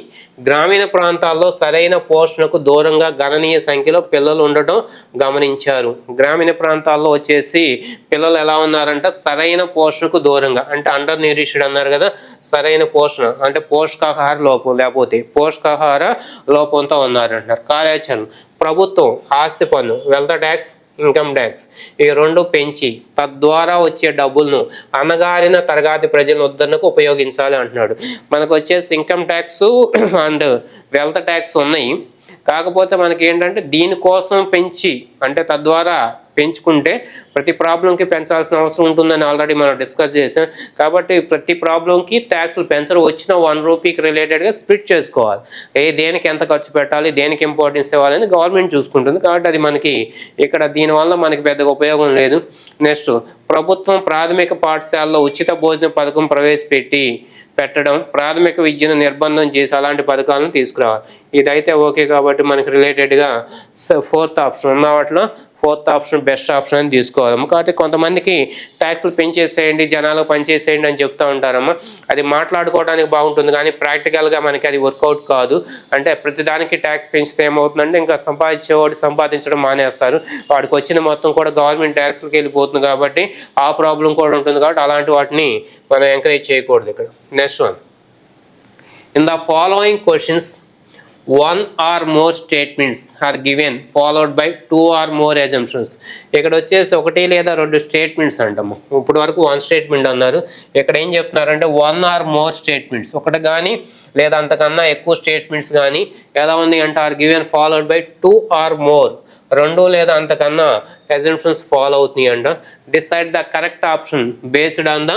గ్రామీణ ప్రాంతాల్లో సరైన పోషణకు దూరంగా గణనీయ సంఖ్యలో పిల్లలు ఉండటం గమనించారు. గ్రామీణ ప్రాంతాల్లో వచ్చేసి పిల్లలు ఎలా ఉన్నారంటే సరైన పోషణకు దూరంగా, అంటే అండర్ న్యూట్రిషన్ అన్నారు కదా, సరైన పోషణ అంటే పోషకాహార లోపం లేకపోతే పోషకాహార లోపంతో ఉన్నారంటారు. కార్యాచరణ, ప్రభుత్వం ఆస్తి పన్ను, వెల్త్ ట్యాక్స్, ఇన్కమ్ ట్యాక్స్ ఈ 2 పెంచి తద్వారా వచ్చే డబ్బులను అణగారిన తరగతి ప్రజల ఉద్ధరణకు ఉపయోగించాలి అంటున్నాడు. మనకు వచ్చేసి income tax and wealth tax ఉన్నాయి. కాకపోతే మనకి ఏంటంటే దీనికోసం పెంచి అంటే తద్వారా పెంచుకుంటే ప్రతి ప్రాబ్లంకి పెంచాల్సిన అవసరం ఉంటుందని ఆల్రెడీ మనం డిస్కస్ చేసాం. కాబట్టి ప్రతి ప్రాబ్లంకి ట్యాక్స్లు పెంచరు. వచ్చిన 1 రూపీకి రిలేటెడ్గా స్ప్లిట్ చేసుకోవాలి. దేనికి ఎంత ఖర్చు పెట్టాలి, దేనికి ఇంపార్టెన్స్ ఇవ్వాలని గవర్నమెంట్ చూసుకుంటుంది. కాబట్టి అది మనకి ఇక్కడ దీనివల్ల మనకి పెద్దగా ఉపయోగం లేదు. నెక్స్ట్, ప్రభుత్వం ప్రాథమిక పాఠశాలలో ఉచిత భోజన పథకం పెట్టడం, ప్రాథమిక విద్యను నిర్బంధం చేసి అలాంటి పథకాలను తీసుకురావాలి. ఇదైతే ఓకే. కాబట్టి మనకి రిలేటెడ్గా 4th ఆప్షన్ ఉన్న వాటిలో 4th ఆప్షన్ బెస్ట్ ఆప్షన్ అని తీసుకోవాలమ్మా. కాబట్టి కొంతమందికి ట్యాక్స్లు పెంచేసేయండి, జనాలకు పనిచేసేయండి అని చెప్తూ ఉంటారమ్మా. అది మాట్లాడుకోవడానికి బాగుంటుంది, కానీ ప్రాక్టికల్గా మనకి అది వర్కౌట్ కాదు. అంటే ప్రతిదానికి ట్యాక్స్ పెంచితే ఏమవుతుందంటే ఇంకా సంపాదించేవాడు సంపాదించడం మానేస్తారు, వాడికి వచ్చిన మొత్తం కూడా గవర్నమెంట్ ట్యాక్స్కి వెళ్ళిపోతుంది. కాబట్టి ఆ ప్రాబ్లం కూడా ఉంటుంది. కాబట్టి అలాంటి వాటిని మనం ఎంకరేజ్ చేయకూడదు ఇక్కడ. Next one, in the following questions 1 or more statements are given followed by 2 or more assumptions. ఇక్కడ వచ్చేసి 1 లేదా 2 స్టేట్మెంట్స్ అంటాము. ఇప్పుడు వరకు 1 స్టేట్మెంట్ అన్నారు. ఇక్కడ ఏం చెప్తున్నారంటే 1 or more statements, ఒకటి కానీ లేదా అంతకన్నా ఎక్కువ స్టేట్మెంట్స్ కానీ ఎలా ఉంది అంటే are given followed by 2 or more, 2 లేదా అంతకన్నా అజంప్షన్స్ ఫాలో అవుతున్నాయి అంట. Decide the correct option based on the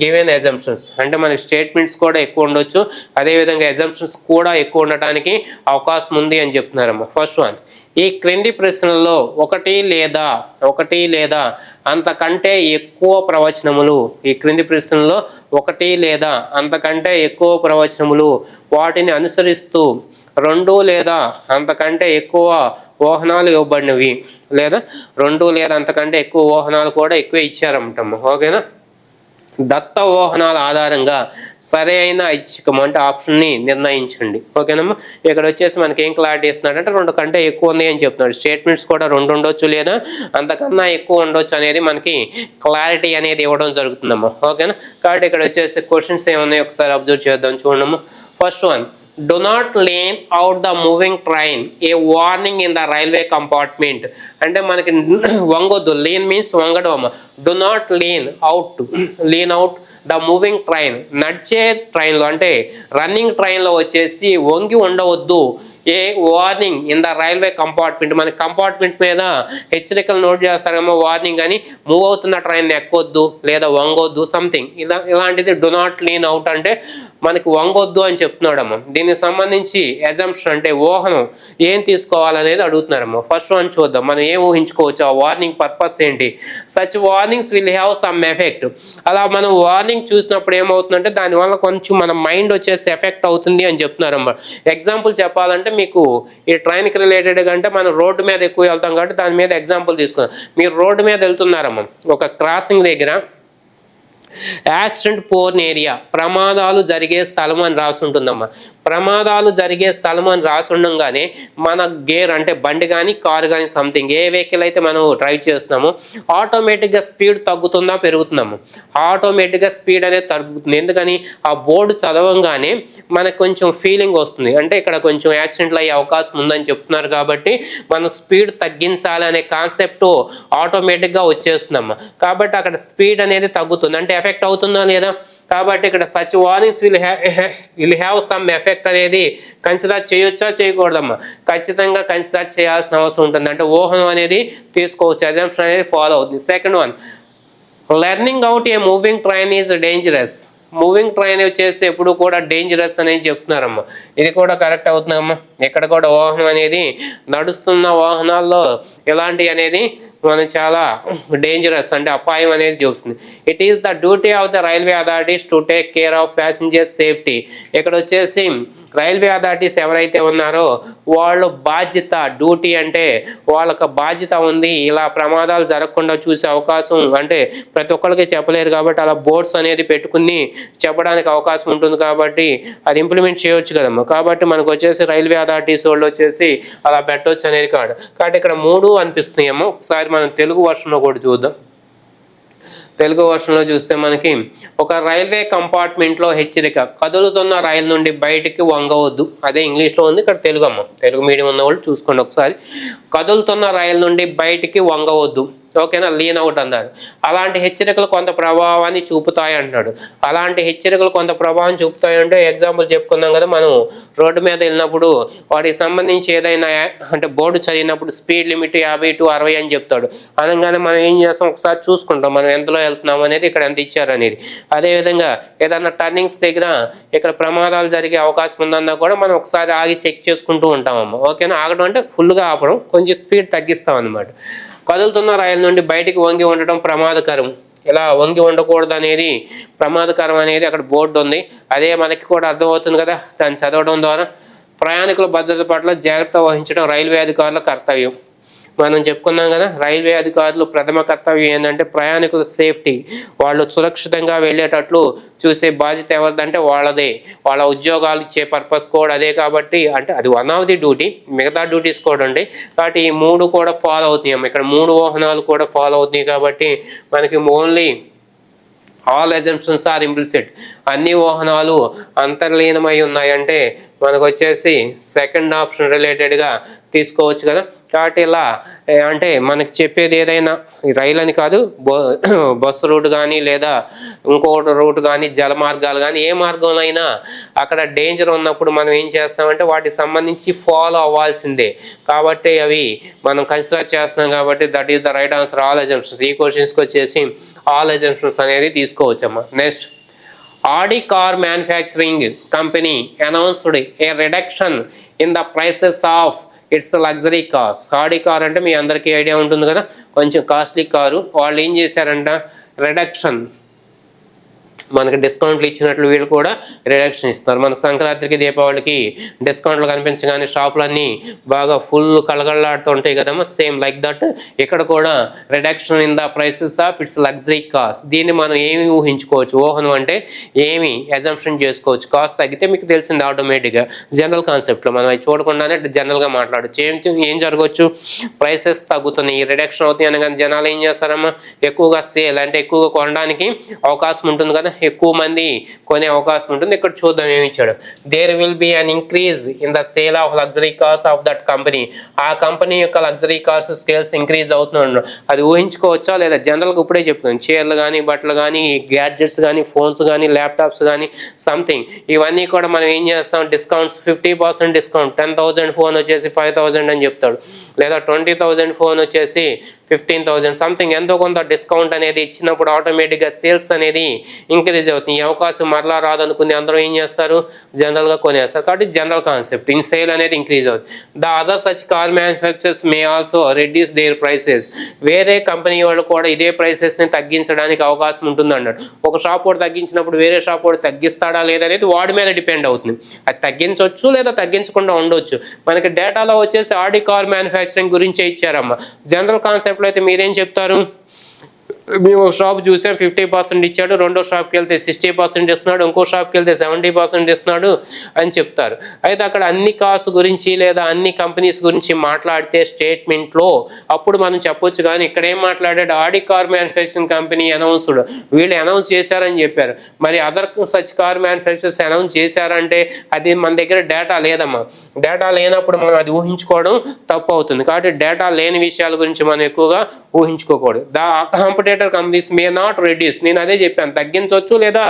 given assumptions. అంటే మనకి స్టేట్మెంట్స్ కూడా ఎక్కువ ఉండొచ్చు, అదేవిధంగా అజంప్షన్స్ కూడా ఎక్కువ ఉండటానికి అవకాశం ఉంది అని చెప్తున్నారమ్మా. ఫస్ట్ వన్, ఈ క్రింది ప్రశ్నల్లో ఒకటి లేదా అంతకంటే ఎక్కువ ప్రవచనములు, ఈ క్రింది ప్రశ్నల్లో 1 లేదా అంతకంటే ఎక్కువ ప్రవచనములు వాటిని అనుసరిస్తూ 2 లేదా అంతకంటే ఎక్కువ ఊహనాలు ఇవ్వబడినవి, లేదా 2 లేదా అంతకంటే ఎక్కువ ఊహనాలు కూడా ఎక్కువ ఇచ్చారమ్మటమ్మా. ఓకేనా? దత్త ఊహనాల ఆధారంగా సరైన ఐచ్ఛికం అంటే ఆప్షన్ని నిర్ణయించండి. ఓకేనమ్మా? ఇక్కడ వచ్చేసి మనకి ఏం క్లారిటీ ఇస్తున్నాడంటే 2 కంటే ఎక్కువ ఉంది అని చెప్తున్నాడు. స్టేట్మెంట్స్ కూడా 2 ఉండొచ్చు లేదా అంతకన్నా ఎక్కువ ఉండొచ్చు అనేది మనకి క్లారిటీ అనేది ఇవ్వడం జరుగుతుందమ్మా. ఓకేనా? కాబట్టి ఇక్కడ వచ్చేసి క్వశ్చన్స్ ఏమున్నాయి ఒకసారి అబ్జర్వ్ చేద్దాం. చూడమ్మా. First one, do not lean out the moving train, a warning in the railway compartment. అంటే మనకి వంగొద్దు, లీన్ మీన్స్ వంగడం అమ్మ. do not lean out the moving train, నడిచే ట్రైన్లో అంటే రన్నింగ్ ట్రైన్లో వచ్చేసి వంగి ఉండవద్దు. ఏ warning in the railway compartment, మన కంపార్ట్మెంట్ మీద హెచ్చరికలు నోట్ చేస్తారేమో వార్నింగ్ అని, మూవ్ అవుతున్న ట్రైన్ ఎక్కొద్దు లేదా వంగొద్దు సంథింగ్ ఇలాంటిది. డు నాట్ లీన్ అవుట్ అంటే మనకి వంగొద్దు అని చెప్తున్నాడమ్మ. దీనికి సంబంధించి అజంప్షన్ అంటే ఊహను ఏం తీసుకోవాలనేది అడుగుతున్నారమ్మ. ఫస్ట్ వన్ చూద్దాం, మనం ఏం ఊహించుకోవచ్చు, ఆ వార్నింగ్ పర్పస్ ఏంటి. Such warnings will have some effect. అలా మనం వార్నింగ్ చూసినప్పుడు ఏమవుతుందంటే దానివల్ల కొంచెం మన మైండ్ వచ్చేసి ఎఫెక్ట్ అవుతుంది అని చెప్తున్నారమ్మ. ఎగ్జాంపుల్ చెప్పాలంటే మీకు ఈ ట్రైన్కి రిలేటెడ్గా అంటే మనం రోడ్డు మీద ఎక్కువ వెళ్తాం కాబట్టి దాని మీద ఎగ్జాంపుల్ తీసుకున్నాం. మీరు రోడ్డు మీద వెళ్తున్నారమ్మ, ఒక క్రాసింగ్ దగ్గర యాక్సిడెంట్ పోర్న్ ఏరియా, ప్రమాదాలు జరిగే స్థలం అని రాసి ఉంటుందమ్మా. ప్రమాదాలు జరిగే స్థలం అని రాసి ఉండగానే మన గేర్ అంటే బండి కానీ కారు కానీ సంథింగ్ ఏ వెహికల్ అయితే మనం డ్రైవ్ చేస్తున్నామో ఆటోమేటిక్గా స్పీడ్ తగ్గుతుందా పెరుగుతుందమ్మా. ఆటోమేటిక్గా స్పీడ్ అనేది తగ్గుతుంది. ఎందుకని ఆ బోర్డు చదవంగానే మనకు కొంచెం ఫీలింగ్ వస్తుంది, అంటే ఇక్కడ కొంచెం యాక్సిడెంట్లు అయ్యే అవకాశం ఉందని చెప్తున్నారు కాబట్టి మనం స్పీడ్ తగ్గించాలి అనే కాన్సెప్ట్ ఆటోమేటిక్గా వచ్చేస్తుందమ్మా. కాబట్టి అక్కడ స్పీడ్ అనేది తగ్గుతుంది, అంటే ఎఫెక్ట్ అవుతుందా లేదా. కాబట్టి ఇక్కడ such warnings will have some effect అనేది కన్సిడర్ చేయొచ్చా చేయకూడదమ్మా. ఖచ్చితంగా కన్సిడర్ చేయాల్సిన అవసరం ఉంటుంది, అంటే ఊహం అనేది తీసుకోవచ్చు, అజంప్షన్ అనేది ఫాలో అవుతుంది. Second one, learning out A moving train is dangerous. Moving train వచ్చేసి ఎప్పుడు కూడా డేంజరస్ అనేది చెప్తున్నారమ్మా. ఇది కూడా కరెక్ట్ అవుతుందమ్మా. ఇక్కడ కూడా వాహనం అనేది నడుస్తున్న వాహనాల్లో ఎలాంటి అనేది మనం చాలా డేంజరస్ అంటే అపాయం అనేది చూస్తుంది. It is the duty of the railway authorities to take care of passengers safety. ఇక్కడ వచ్చేసి రైల్వే అథారిటీస్ ఎవరైతే ఉన్నారో వాళ్ళు బాధ్యత, డ్యూటీ అంటే వాళ్ళకి బాధ్యత ఉంది. ఇలా ప్రమాదాలు జరగకుండా చూసే అవకాశం అంటే ప్రతి ఒక్కరికి చెప్పలేరు కాబట్టి అలా బోర్డ్స్ అనేది పెట్టుకుని చెప్పడానికి అవకాశం ఉంటుంది కాబట్టి అది ఇంప్లిమెంట్ చేయొచ్చు కదమ్మా. కాబట్టి మనకు వచ్చేసి రైల్వే అథారిటీస్ వాళ్ళు వచ్చేసి అలా పెట్టవచ్చు అనేది కాదు. కాబట్టి ఇక్కడ 3 అనిపిస్తున్నాయేమో. ఒకసారి మనం తెలుగు వర్షన్లో కూడా చూద్దాం. తెలుగు వర్షన్లో చూస్తే మనకి ఒక రైల్వే కంపార్ట్మెంట్లో హెచ్చరిక, కదులుతున్న రైలు నుండి బయటికి వంగవద్దు. అదే ఇంగ్లీష్లో ఉంది, ఇక్కడ తెలుగు అమ్మ. తెలుగు మీడియం ఉన్న వాళ్ళు చూసుకోండి ఒకసారి. కదులుతున్న రైలు నుండి బయటికి వంగవద్దు, ఓకేనా, లీన్ అవుట్ అన్నారు. అలాంటి హెచ్చరికలు కొంత ప్రభావాన్ని చూపుతాయి అంటున్నాడు. అలాంటి హెచ్చరికలు కొంత ప్రభావం చూపుతాయి అంటే ఎగ్జాంపుల్ చెప్పుకున్నాం కదా, మనం రోడ్డు మీద వెళ్ళినప్పుడు వాటికి సంబంధించి ఏదైనా అంటే బోర్డు చదివినప్పుడు స్పీడ్ లిమిట్ 50 to 60 అని చెప్తాడు. అనగానే మనం ఏం చేస్తాం, ఒకసారి చూసుకుంటాం మనం ఎంతలో వెళ్తున్నాం అనేది, ఇక్కడ ఎంత ఇచ్చారు అనేది. అదేవిధంగా ఏదన్నా టర్నింగ్స్ దగ్గర ఇక్కడ ప్రమాదాలు జరిగే అవకాశం ఉందన్నా కూడా మనం ఒకసారి ఆగి చెక్ చేసుకుంటూ ఉంటామమ్మ, ఓకేనా. ఆగడం అంటే ఫుల్గా ఆపడం, కొంచెం స్పీడ్ తగ్గిస్తాం అనమాట. కదులుతున్న రైలు నుండి బయటికి వంగి ఉండటం ప్రమాదకరం, ఇలా వంగి ఉండకూడదు అనేది ప్రమాదకరం అనేది అక్కడ బోర్డు ఉంది. అదే మనకి కూడా అర్థమవుతుంది కదా దాన్ని చదవడం ద్వారా. ప్రయాణికుల భద్రత పట్ల జాగ్రత్త వహించడం రైల్వే అధికారుల కర్తవ్యం. మనం చెప్పుకున్నాం కదా, రైల్వే అధికారులు ప్రథమ కర్తవ్యం ఏంటంటే ప్రయాణికుల సేఫ్టీ, వాళ్ళు సురక్షితంగా వెళ్ళేటట్లు చూసే బాధ్యత ఎవరిదంటే వాళ్ళదే. వాళ్ళ ఉద్యోగాలు ఇచ్చే పర్పస్ కూడా అదే కాబట్టి అంటే అది వన్ ఆఫ్ ది డ్యూటీ, మిగతా డ్యూటీస్ కూడా ఉంటాయి. కాబట్టి ఈ 3 కూడా ఫాలో అవుతున్నాయి. ఇక్కడ 3 వాహనాలు కూడా ఫాలో అవుతున్నాయి కాబట్టి మనకి only all assumptions are implicit, అన్ని వాహనాలు అంతర్లీనమై ఉన్నాయంటే మనకు వచ్చేసి సెకండ్ ఆప్షన్ రిలేటెడ్గా తీసుకోవచ్చు కదా. కాబట్టి ఇలా అంటే మనకి చెప్పేది ఏదైనా రైలు అని కాదు, బస్సు రూట్ కానీ లేదా ఇంకోటి రూట్ కానీ జల మార్గాలు కానీ ఏ మార్గంలో అయినా అక్కడ డేంజర్ ఉన్నప్పుడు మనం ఏం చేస్తామంటే వాటికి సంబంధించి ఫాలో అవ్వాల్సిందే. కాబట్టి అవి మనం కన్సిడర్ చేస్తున్నాం కాబట్టి that is the right answer, all assumptions. ఈ క్వశ్చన్స్కి వచ్చేసి ఆల్ అజంప్షన్స్ అనేది తీసుకోవచ్చమ్మా. Next, Audi car manufacturing company announced a reduction in the prices of its luxury cars. Audi car అంటే మీ అందరికీ ఐడియా ఉంటుంది కదా, కొంచెం కాస్ట్లీ కారు. వాళ్ళు ఏం చేశారంట, రిడక్షన్, మనకి డిస్కౌంట్లు ఇచ్చినట్లు వీళ్ళు కూడా రిడక్షన్ ఇస్తారు. మనకు సంక్రాంతికి దీపావళికి డిస్కౌంట్లు కనిపించగానే షాపులన్నీ బాగా ఫుల్ కలగలాడుతూ ఉంటాయి కదమ్మా, సేమ్ లైక్ దట్ ఇక్కడ కూడా reduction in the prices of its luxury cars. దీన్ని మనం ఏమి ఊహించుకోవచ్చు, ఊహను అంటే ఏమి అజంప్షన్ చేసుకోవచ్చు. కాస్ట్ తగ్గితే మీకు తెలిసింది ఆటోమేటిక్గా జనరల్ కాన్సెప్ట్లో మనం అవి చూడకుండానే జనరల్గా మాట్లాడచ్చు. ఏం జరగవచ్చు, ప్రైసెస్ తగ్గుతున్నాయి, రిడక్షన్ అవుతాయి అనగానే జనాలు ఏం చేస్తారమ్మా, ఎక్కువగా సేల్ అంటే ఎక్కువగా కొనడానికి అవకాశం ఉంటుంది కదా, ఎక్కువ మంది కొనే అవకాశం ఉంటుంది. ఇక్కడ చూద్దాం ఏమి ఇచ్చాడు. There will be an increase in the sale of luxury cars of that company. ఆ కంపెనీ యొక్క లగ్జరీ కార్స్ స్కేల్స్ ఇంక్రీజ్ అవుతున్నాడు. అది ఊహించుకోవచ్చా లేదా? జనరల్గా ఇప్పుడే చెప్తున్నాను, చీరలు కానీ, బట్టలు కానీ, గ్యాడ్జెట్స్ కానీ, ఫోన్స్ కానీ, ల్యాప్టాప్స్ కానీ, సంథింగ్ ఇవన్నీ కూడా మనం ఏం చేస్తాం, డిస్కౌంట్స్ 50% డిస్కౌంట్. 10,000 ఫోన్ వచ్చేసి 5,000 అని చెప్తాడు, లేదా 20,000 ఫోన్ వచ్చేసి 15,000 సంథింగ్ ఎంతో కొంత డిస్కౌంట్ అనేది ఇచ్చినప్పుడు ఆటోమేటిక్గా సేల్స్ అనేది ఇంక్రీజ్ అవుతుంది. ఈ అవకాశం మరలా రాదనుకుని అందరూ ఏం చేస్తారు, జనరల్గా కొనేస్తారు. కాబట్టి జనరల్ కాన్సెప్ట్ ఇన్ సేల్ అనేది ఇంక్రీజ్ అవుతుంది. The other such car manufacturers may also reduce their prices. వేరే కంపెనీ వాళ్ళు కూడా ఇదే ప్రైసెస్ని తగ్గించడానికి అవకాశం ఉంటుంది అన్నాడు. ఒక షాప్ వాడు తగ్గించినప్పుడు వేరే షాప్ వాడు తగ్గిస్తాడా లేదా అనేది వాడి మీద డిపెండ్ అవుతుంది. అది తగ్గించవచ్చు లేదా తగ్గించకుండా ఉండొచ్చు. మనకి డేటాలో వచ్చేసి ఆడి కార్ మ్యానుఫ్యాక్చరింగ్ గురించే ఇచ్చారమ్మా. జనరల్ కాన్సెప్ట్లో అయితే మీరేం చెప్తారు, మేము ఒక షాప్ చూసాం 50% ఇచ్చాడు, రెండో షాప్కి వెళ్తే 60% ఇస్తున్నాడు, ఇంకో షాప్కి వెళ్తే 70% ఇస్తున్నాడు అని చెప్తారు. అయితే అక్కడ అన్ని కార్స్ గురించి లేదా అన్ని కంపెనీస్ గురించి మాట్లాడితే స్టేట్మెంట్లో అప్పుడు మనం చెప్పొచ్చు. కానీ ఇక్కడ ఏం మాట్లాడాడు, Audi car manufacturing company announced, వీళ్ళు అనౌన్స్ చేశారని చెప్పారు. మరి other such car manufacturers announce చేశారంటే అది మన దగ్గర డేటా లేదమ్మా. డేటా లేనప్పుడు మనం అది ఊహించుకోవడం తప్పు అవుతుంది. కాబట్టి డేటా లేని విషయాల గురించి మనం ఎక్కువగా ఊహించుకోకూడదు. The competitor companies may not reduce, నేను అదే చెప్పాను, తగ్గించవచ్చు లేదా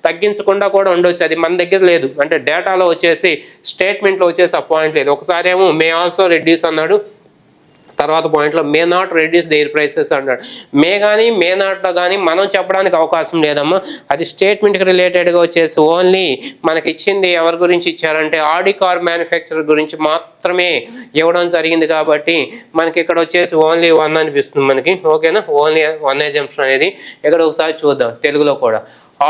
తగ్గించకుండా కూడా ఉండొచ్చు. అది మన దగ్గర లేదు. అంటే డేటాలో వచ్చేసి స్టేట్మెంట్లో వచ్చేసి ఆ పాయింట్ లేదు. ఒకసారి ఏమో మే ఆల్సో రెడ్యూస్ అన్నాడు, తర్వాత పాయింట్లో may not reduce their prices అన్నాడు. మే కానీ మే నాట్లో కానీ మనం చెప్పడానికి అవకాశం లేదమ్మా. అది స్టేట్మెంట్కి రిలేటెడ్గా వచ్చేసి ఓన్లీ మనకి ఇచ్చింది ఎవరి గురించి ఇచ్చారంటే ఆడి కార్ మ్యానుఫ్యాక్చరర్ గురించి మాత్రమే ఇవ్వడం జరిగింది. కాబట్టి మనకి ఇక్కడ వచ్చేసి ఓన్లీ 1 అనిపిస్తుంది మనకి. ఓకేనా, ఓన్లీ 1 ఎగ్జాంప్షన్ అనేది. ఇక్కడ ఒకసారి చూద్దాం తెలుగులో కూడా.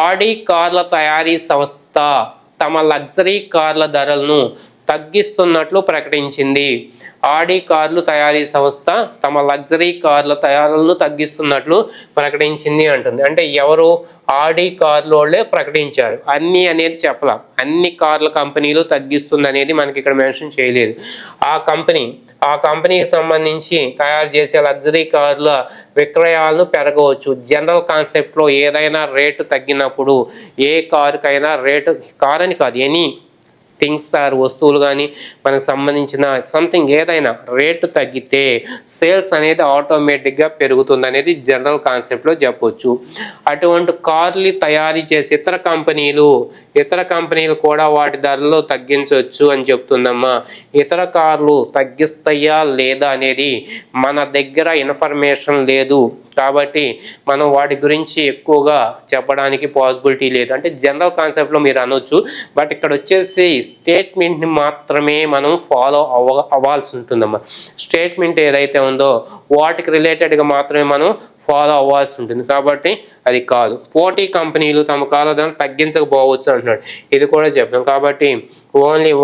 ఆడి కార్ల తయారీ సంస్థ తమ లగ్జరీ కార్ల ధరలను తగ్గిస్తున్నట్లు ప్రకటించింది. ఆడి కార్లు తయారీ సంస్థ తమ లగ్జరీ కార్ల తయారీలను తగ్గిస్తున్నట్లు ప్రకటించింది అంటుంది. అంటే ఎవరు, ఆడి కార్లు వాళ్ళే ప్రకటించారు. అన్ని అనేది చెప్పలేం, అన్ని కార్ల కంపెనీలు తగ్గిస్తుంది అనేది మనకి ఇక్కడ మెన్షన్ చేయలేదు. ఆ కంపెనీకి సంబంధించి తయారు చేసే లగ్జరీ కార్ల విక్రయాలను పెరగవచ్చు. జనరల్ కాన్సెప్ట్లో ఏదైనా రేటు తగ్గినప్పుడు ఏ కారుకైనా రేటు, కార్ అని కాదు, ఎనీ థింగ్స్ ఆర్ వస్తువులు కానీ మనకు సంబంధించిన సంథింగ్ ఏదైనా రేటు తగ్గితే సేల్స్ అనేది ఆటోమేటిక్గా పెరుగుతుంది అనేది జనరల్ కాన్సెప్ట్లో చెప్పొచ్చు. అటువంటి కార్లు తయారీ చేసే ఇతర కంపెనీలు కూడా వాటి ధరలు తగ్గించవచ్చు అని చెప్తుందమ్మా. ఇతర కార్లు తగ్గిస్తాయా లేదా అనేది మన దగ్గర ఇన్ఫర్మేషన్ లేదు. కాబట్టి మనం వాటి గురించి ఎక్కువగా చెప్పడానికి పాసిబిలిటీ లేదు. అంటే జనరల్ కాన్సెప్ట్లో మీరు అనొచ్చు, బట్ ఇక్కడ వచ్చేసి స్టేట్మెంట్ని మాత్రమే మనం ఫాలో అవ్వాల్సి ఉంటుందమ్మా. స్టేట్మెంట్ ఏదైతే ఉందో వాటికి రిలేటెడ్గా మాత్రమే మనం ఫాలో అవ్వాల్సి ఉంటుంది. కాబట్టి అది కాదు. పోటీ కంపెనీలు తమ కాలధనం తగ్గించకపోవచ్చు అంటున్నాడు. ఇది కూడా చెప్తాం. కాబట్టి ఓన్లీ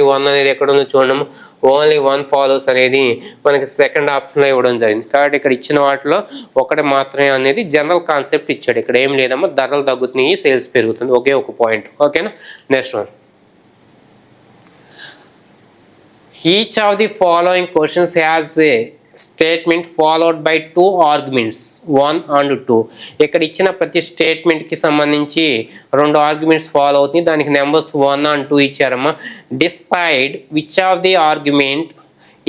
వన్ అనేది ఎక్కడ ఉందో చూడము. ఓన్లీ 1 ఫాలోస్ అనేది మనకి సెకండ్ ఆప్షన్లో ఇవ్వడం జరిగింది. కాబట్టి ఇక్కడ ఇచ్చిన వాటిలో ఒకటి మాత్రమే అనేది జనరల్ కాన్సెప్ట్ ఇచ్చాడు. ఇక్కడ ఏం లేదమ్మా, ధరలు తగ్గుతున్నాయి, సేల్స్ పెరుగుతుంది, ఒకే ఒక పాయింట్. ఓకేనా, next one. Each of the following questions has a statement followed by 2 arguments 1 and 2. ఇక్కడ ఇచ్చిన ప్రతి స్టేట్మెంట్కి సంబంధించి 2 ఆర్గ్యుమెంట్స్ ఫాలో అవుతుంది. దానికి నెంబర్స్ 1 and 2 ఇచ్చారమ్మా. Decide which of the argument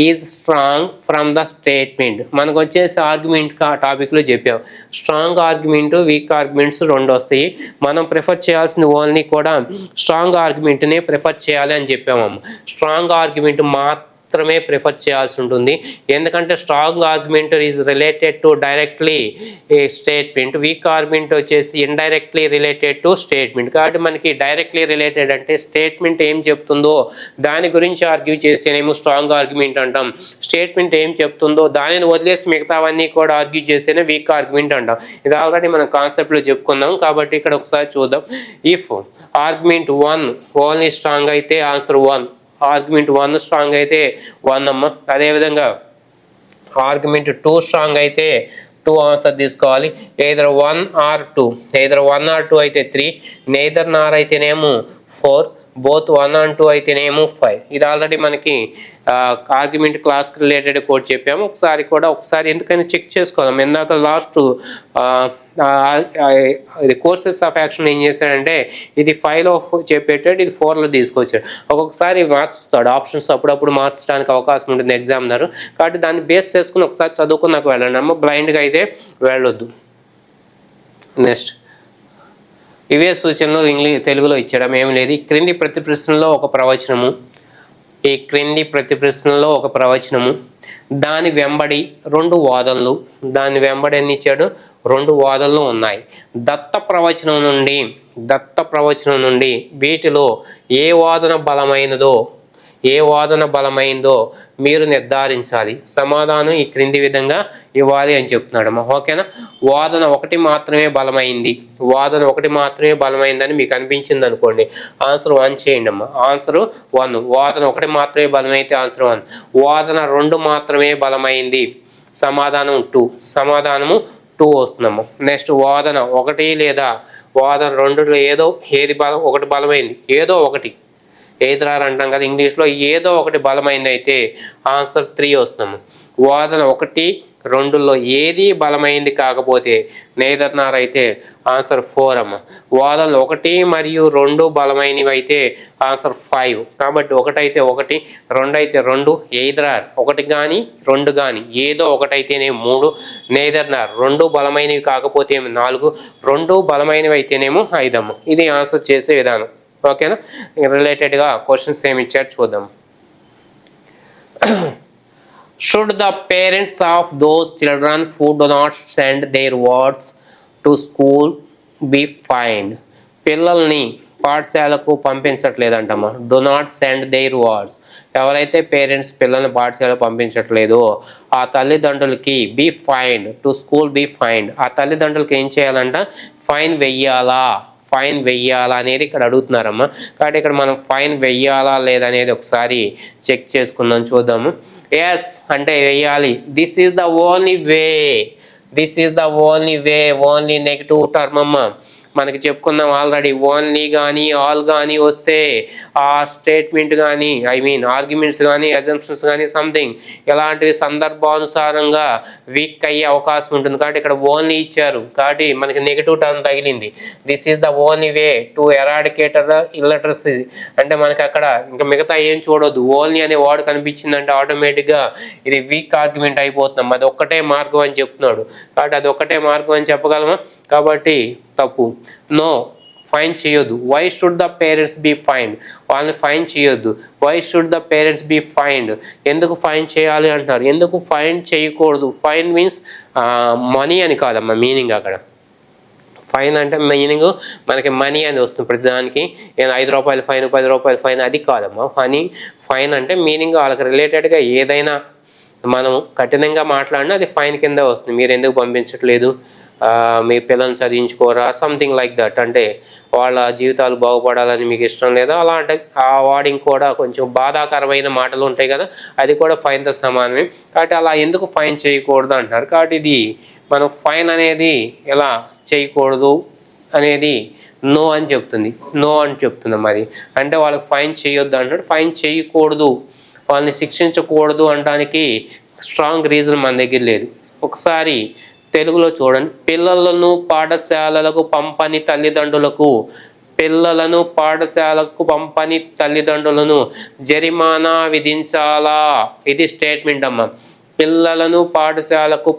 is strong from the statement. మనకు వచ్చేసి ఆర్గ్యుమెంట్ టాపిక్లో చెప్పాం, స్ట్రాంగ్ ఆర్గ్యుమెంట్, వీక్ ఆర్గ్యుమెంట్స్ 2 వస్తాయి. మనం ప్రిఫర్ చేయాల్సింది ఓన్లీ కూడా స్ట్రాంగ్ ఆర్గ్యుమెంట్నే ప్రిఫర్ చేయాలి అని చెప్పామమ్మ. స్ట్రాంగ్ ఆర్గ్యుమెంట్ మాత్రమే ప్రిఫర్ చేయాల్సి ఉంటుంది. ఎందుకంటే strong argument is related to directly statement, week argument వచ్చేసి ఇండైరెక్ట్లీ రిలేటెడ్ టు స్టేట్మెంట్. కాబట్టి మనకి డైరెక్ట్లీ రిలేటెడ్ అంటే స్టేట్మెంట్ ఏం చెప్తుందో దాని గురించి ఆర్గ్యూ చేస్తేనేమో స్ట్రాంగ్ ఆర్గ్యుమెంట్ అంటాం. స్టేట్మెంట్ ఏం చెప్తుందో దానిని వదిలేసి మిగతావన్నీ కూడా ఆర్గ్యూ చేస్తేనే వీక్ ఆర్గ్యుమెంట్ అంటాం. ఇది ఆల్రెడీ మనం కాన్సెప్ట్లో చెప్పుకున్నాం. కాబట్టి ఇక్కడ ఒకసారి చూద్దాం. ఇఫ్ ఆర్గ్యుమెంట్ 1 ఓన్లీ స్ట్రాంగ్ అయితే ఆన్సర్ 1, ఆర్గ్యుమెంట్ 1 స్ట్రాంగ్ అయితే 1 అమ్మ. అదేవిధంగా ఆర్గ్యుమెంట్ 2 స్ట్రాంగ్ అయితే 2 ఆన్సర్ తీసుకోవాలి. ఎయిదర్ 1 or 2, ఎయిదర్ 1 or 2 అయితే 3, నెయిదర్ నార్ అయితేనేమో 4, బోత్ 1 and 2 అయితేనేమో 5. ఇది ఆల్రెడీ మనకి ఆర్గ్యుమెంట్ క్లాస్కి రిలేటెడ్ కోడ్ చెప్పాము. ఒకసారి ఎందుకని చెక్ చేసుకోవాలి. ఇందాక లాస్ట్ ఇది కోర్సెస్ ఆఫ్ యాక్షన్ ఏం చేశాడంటే ఇది 5లో చెప్పేటట్టు ఇది 4లో తీసుకొచ్చాడు. ఒక్కొక్కసారి మార్చుతాడు ఆప్షన్స్, అప్పుడప్పుడు మార్చడానికి అవకాశం ఉంటుంది ఎగ్జామినర్. కాబట్టి దాన్ని బేస్ చేసుకుని ఒకసారి చదువుకున్నాక వెళ్ళండి అమ్మ, బ్లైండ్గా అయితే వెళ్ళొద్దు. నెక్స్ట్ ఇవే సూచనలు తెలుగులో ఇచ్చడం ఏమి లేదు. ఈ క్రింది ప్రతి ప్రశ్నలో ఒక ప్రవచనము, దాని వెంబడి 2 వాదనలు, దాని వెంబడి ఎన్ని ఇచ్చాడు 2 వాదనలు ఉన్నాయి. దత్త ప్రవచనం నుండి వీటిలో ఏ వాదన బలమైందో మీరు నిర్ధారించాలి. సమాధానం ఈ క్రింది విధంగా ఇవ్వాలి అని చెప్తున్నాడమ్మా. ఓకేనా. వాదన ఒకటి మాత్రమే బలమైందని మీకు అనిపించింది అనుకోండి, ఆన్సర్ 1 చేయండి అమ్మా. ఆన్సర్ 1. వాదన ఒకటి మాత్రమే బలమైతే ఆన్సర్ 1. వాదన 2 మాత్రమే బలమైంది, సమాధానము 2 వస్తుందమ్మా. నెక్స్ట్ వాదన 1 లేదా వాదన 2లో ఒకటి బలమైంది, ఏదో ఒకటి ఏదిరారు అంటాం కదా ఇంగ్లీష్లో, ఏదో ఒకటి బలమైంది అయితే ఆన్సర్ 3 వస్తున్నాము. వాదన 1, 2లో ఏది బలమైంది కాకపోతే నేదర్ నార్ అయితే ఆన్సర్ 4 అమ్మ. వాదనలు 1 మరియు 2 బలమైనవి అయితే ఆన్సర్ 5. కాబట్టి 1 అయితే 1, 2 అయితే 2, ఎయిదర్ 1 కానీ 2 కానీ ఏదో ఒకటైతేనే 3, నేదర్ నార్ 2 బలమైనవి కాకపోతే 4, 2 బలమైనవి అయితేనేమో 5 అమ్మ. ఇది ఆన్సర్ చేసే విధానం. ఓకేనా. రిలేటెడ్గా క్వశ్చన్స్ ఏమి ఇచ్చారు చూద్దాం. Should the parents of those children who do not send their wards to school be fined? పిల్లల్ని పాఠశాలకు పంపించట్లేదంటమ్మా. do not send their wards. ఎవరైతే పేరెంట్స్ పిల్లల్ని పాఠశాలకు పంపించట్లేదో ఆ తల్లిదండ్రులకి be fined, to school be fined. ఆ తల్లిదండ్రులకి ఏం చేయాలంట, ఫైన్ వెయ్యాలా అనేది ఇక్కడ అడుగుతున్నారమ్మా. కాబట్టి ఇక్కడ మనం ఫైన్ వెయ్యాలా లేదనేది ఒకసారి చెక్ చేసుకుందాం, చూద్దాము. ఎస్ అంటే వెయ్యాలి. This is the only way, only negative term అమ్మ. మనకి చెప్పుకున్నాం ఆల్రెడీ. ఓన్లీ కానీ ఆల్ కానీ వస్తే ఆ స్టేట్మెంట్ కానీ ఆర్గ్యుమెంట్స్ కానీ అజంప్షన్స్ కానీ సంథింగ్ ఇలాంటివి సందర్భానుసారంగా వీక్ అయ్యే అవకాశం ఉంటుంది. కాబట్టి ఇక్కడ ఓన్లీ ఇచ్చారు కాబట్టి మనకి నెగిటివ్ టర్మ్ తగిలింది. This is the only way to eradicate the illiteracy. అంటే మనకి అక్కడ ఇంకా మిగతా ఏం చూడొద్దు, ఓన్లీ అనే వర్డ్ కనిపించిందంటే ఆటోమేటిక్గా ఇది వీక్ ఆర్గ్యుమెంట్ అయిపోతున్నాం. అది ఒక్కటే మార్గం అని చెప్తున్నాడు కాబట్టి అది ఒక్కటే మార్గం అని చెప్పగలమా? కాబట్టి తప్పు. నో, ఫైన్ చేయొద్దు. Why should the parents be fined? వాళ్ళని ఫైన్ చేయొద్దు. Why should the parents be fined? ఎందుకు ఫైన్ చేయాలి అంటున్నారు. ఎందుకు ఫైన్ చేయకూడదు? ఫైన్ మీన్స్ మనీ అని కాదమ్మా మీనింగ్. అక్కడ ఫైన్ అంటే మీనింగ్ మనకి మనీ అని వస్తుంది ప్రతిదానికి. 5 రూపాయలు ఫైన్, 10 రూపాయలు ఫైన్ అది కాదమ్మా. ఫైన్ అంటే మీనింగ్ వాళ్ళకి రిలేటెడ్గా ఏదైనా మనం కఠినంగా మాట్లాడినా అది ఫైన్ కింద వస్తుంది. మీరు ఎందుకు పంపించట్లేదు, మీ పిల్లల్ని చదివించుకోరా, సంథింగ్ లైక్ దట్. అంటే వాళ్ళ జీవితాలు బాగుపడాలని మీకు ఇష్టం లేదా అలాంటి ఆ వాడింగ్ కూడా కొంచెం బాధాకరమైన మాటలు ఉంటాయి కదా, అది కూడా ఫైన్తో సమానమే. కాబట్టి అలా ఎందుకు ఫైన్ చేయకూడదు అంటారు. కాబట్టి ఇది మనం ఫైన్ అనేది ఎలా చేయకూడదు అనేది నో అని చెప్తుంది. మరి అంటే వాళ్ళకి ఫైన్ చేయొద్దు అంటాడు. ఫైన్ చేయకూడదు, వాళ్ళని శిక్షించకూడదు అనడానికి స్ట్రాంగ్ రీజన్ మన దగ్గర లేదు. ఒకసారి తెలుగులో చూడండి. పిల్లలను పాఠశాలలకు పంపని తల్లిదండ్రులను జరిమానా విధించాలా? ఇది స్టేట్మెంట్ అమ్మ. పిల్లలను పాఠశాలకు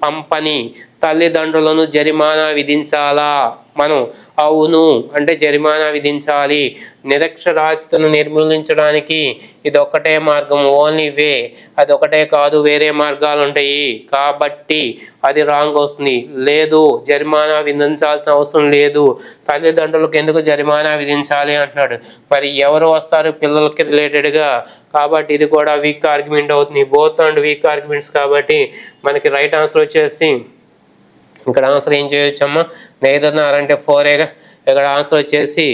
పంపని తల్లిదండ్రులను జరిమానా విధించాలా? మనం అవును అంటే జరిమానా విధించాలి. నిరక్షరాస్యతను నిర్మూలించడానికి ఇది ఒక్కటే మార్గం, ఓన్లీ వే. అది ఒకటే కాదు, వేరే మార్గాలు ఉంటాయి. కాబట్టి అది రాంగ్ వస్తుంది. లేదు, జరిమానా విధించాల్సిన అవసరం లేదు. తల్లిదండ్రులకు ఎందుకు జరిమానా విధించాలి అంటున్నాడు. మరి ఎవరు వస్తారు పిల్లలకి రిలేటెడ్గా? కాబట్టి ఇది కూడా వీక్ ఆర్గ్యుమెంట్ అవుతుంది. Both and weak arguments. కాబట్టి మనకి రైట్ ఆన్సర్ వచ్చేసి ఇక్కడ ఆన్సర్ ఏం చేయొచ్చమ్మా, నేదర్ నార్ అంటే 4ఏగా. ఇక్కడ ఆన్సర్ వచ్చేసి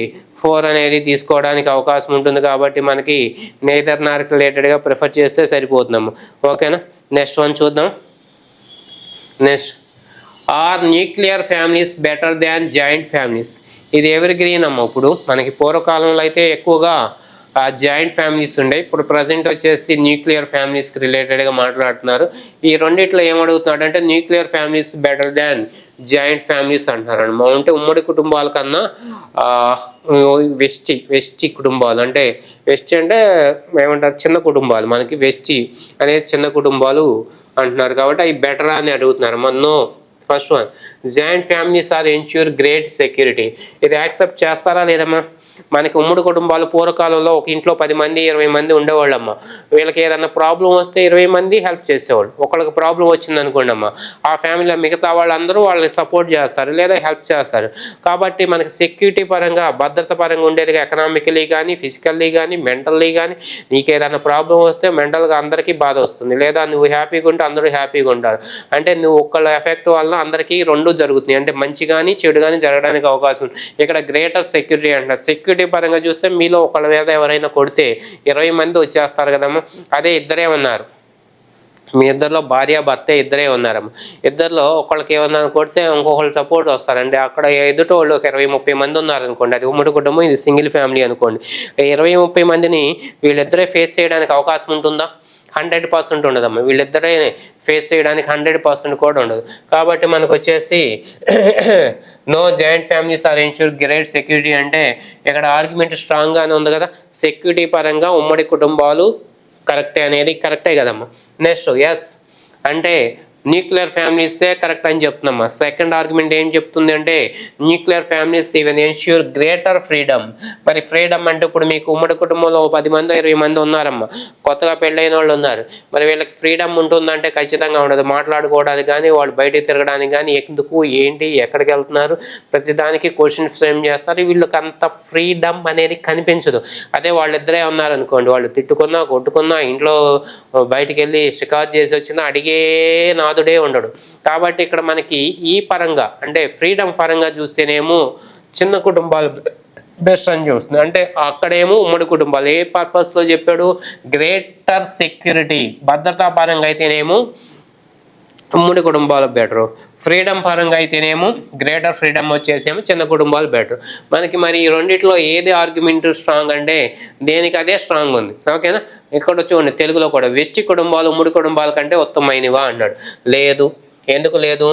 4 అనేది తీసుకోవడానికి అవకాశం ఉంటుంది. కాబట్టి మనకి నేదర్ నార్కి రిలేటెడ్గా ప్రిఫర్ చేస్తే సరిపోతుందమ్మా. ఓకేనా. నెక్స్ట్ వన్ చూద్దాం. Next, are nuclear families better than joint families? ఇది ఎవర్ గ్రీన్ అమ్మ. ఇప్పుడు మనకి పూర్వకాలంలో అయితే ఎక్కువగా జాయింట్ ఫ్యామిలీస్ ఉండే, ఇప్పుడు ప్రజెంట్ వచ్చేసి న్యూక్లియర్ ఫ్యామిలీస్కి రిలేటెడ్గా మాట్లాడుతున్నారు. ఈ రెండిట్లో ఏమడుగుతున్నాడు అంటే nuclear families better than joint families అంటున్నారు అనమాట. అంటే ఉమ్మడి కుటుంబాల కన్నా వెస్టి కుటుంబాలు, అంటే వెస్టి అంటే ఏమంటారు చిన్న కుటుంబాలు, మనకి వెస్టి అనేది చిన్న కుటుంబాలు అంటున్నారు కాబట్టి అవి బెటర్ అని అడుగుతున్నారు. No, first one, joint families are ensure great security. ఇది యాక్సెప్ట్ చేస్తారా లేదమ్మా? మనకి ఉమ్మడి కుటుంబాలు పూర్వకాలంలో ఒక ఇంట్లో 10 మంది 20 మంది ఉండేవాళ్ళమ్మ. వీళ్ళకి ఏదన్నా ప్రాబ్లం వస్తే 20 మంది హెల్ప్ చేసేవాళ్ళు. ఒకళ్ళకి ప్రాబ్లం వచ్చింది అనుకోండి అమ్మ, ఆ ఫ్యామిలీలో మిగతా వాళ్ళందరూ వాళ్ళని సపోర్ట్ చేస్తారు లేదా హెల్ప్ చేస్తారు. కాబట్టి మనకి సెక్యూరిటీ పరంగా భద్రత పరంగా ఉండేది, ఎకనామికలీ కానీ ఫిజికల్లీ కానీ మెంటల్లీ కానీ. నీకు ఏదైనా ప్రాబ్లం వస్తే మెంటల్గా అందరికీ బాధ వస్తుంది, లేదా నువ్వు హ్యాపీగా ఉంటే అందరూ హ్యాపీగా ఉంటారు. అంటే నువ్వు ఒక్కళ్ళ ఎఫెక్ట్ వల్ల అందరికీ రెండు జరుగుతుంది, అంటే మంచి కానీ చెడు కానీ జరగడానికి అవకాశం ఉంది. ఇక్కడ గ్రేటర్ సెక్యూరిటీ అంటారు. సెక్యూరిటీ పరంగా చూస్తే మీలో ఒకళ్ళ మీద ఎవరైనా కొడితే 20 మంది వచ్చేస్తారు కదమ్మా. అదే ఇద్దరే ఉన్నారు, మీ ఇద్దరిలో భార్య భర్త ఇద్దరే ఉన్నారమ్మ. ఇద్దరిలో ఒకళ్ళకి ఏమన్నా కొడితే ఇంకొకళ్ళు సపోర్ట్ వస్తారండి. అక్కడ ఎదుటి వాళ్ళు ఒక 20-30 మంది ఉన్నారనుకోండి, అది ఉమ్మడి కుటుంబం, ఇది సింగిల్ ఫ్యామిలీ అనుకోండి. 20-30 మందిని వీళ్ళిద్దరే ఫేస్ చేయడానికి అవకాశం ఉంటుందా? 100% ఉండదమ్మా. వీళ్ళిద్దరే ఫేస్ చేయడానికి 100% కూడా ఉండదు. కాబట్టి మనకు వచ్చేసి no joint families are ensure great security అంటే ఇక్కడ ఆర్గ్యుమెంట్ స్ట్రాంగ్గానే ఉంది కదా. సెక్యూరిటీ పరంగా ఉమ్మడి కుటుంబాలు కరెక్టే అనేది కరెక్టే కదమ్మా. నెక్స్ట్ ఎస్ అంటే న్యూక్లియర్ ఫ్యామిలీసే కరెక్ట్ అని చెప్తున్నామ్మా. సెకండ్ ఆర్గ్యుమెంట్ ఏం చెప్తుంది అంటే nuclear families even ensure greater freedom. మరి ఫ్రీడమ్ అంటే ఇప్పుడు మీకు ఉమ్మడి కుటుంబంలో 10 మంది 20 మంది ఉన్నారమ్మా, కొత్తగా పెళ్ళైన వాళ్ళు ఉన్నారు. మరి వీళ్ళకి ఫ్రీడమ్ ఉంటుందంటే ఖచ్చితంగా ఉండదు. మాట్లాడుకోవడానికి కానీ వాళ్ళు బయటికి తిరగడానికి కానీ, ఎందుకు ఏంటి ఎక్కడికి వెళ్తున్నారు ప్రతిదానికి క్వశ్చన్స్ ఫ్రేమ్ చేస్తారు. వీళ్ళకి అంత ఫ్రీడమ్ అనేది కనిపించదు. అదే వాళ్ళిద్దరే ఉన్నారనుకోండి, వాళ్ళు తిట్టుకున్నా కొట్టుకున్నా ఇంట్లో బయటికి వెళ్ళి షికారు చేసి వచ్చినా అడిగే నాదుడే ఉండడు. కాబట్టి ఇక్కడ మనకి ఈ పరంగా అంటే ఫ్రీడమ్ పరంగా చూస్తేనేమో చిన్న కుటుంబాలు బెస్ట్ అని చూస్తుంది. అంటే అక్కడేమో ఉమ్మడి కుటుంబాలు ఏ పర్పస్లో చెప్పాడు, గ్రేటర్ సెక్యూరిటీ భద్రతా పరంగా అయితేనేమో ఉమ్మడి కుటుంబాలు బెటరు, ఫ్రీడమ్ పరంగా అయితేనేమో గ్రేటర్ ఫ్రీడమ్ వచ్చేసేమో చిన్న కుటుంబాలు బెటర్. మనకి మరి ఈ రెండిట్లో ఏది ఆర్గ్యుమెంట్ స్ట్రాంగ్ అంటే దేనికి అదే స్ట్రాంగ్ ఉంది. ఓకేనా? ఇక్కడ చూడండి తెలుగులో కూడా వెస్టి కుటుంబాలు ఉమ్మడి కుటుంబాల కంటే ఉత్తమమైనవా అన్నాడు. లేదు. ఎందుకు లేదు?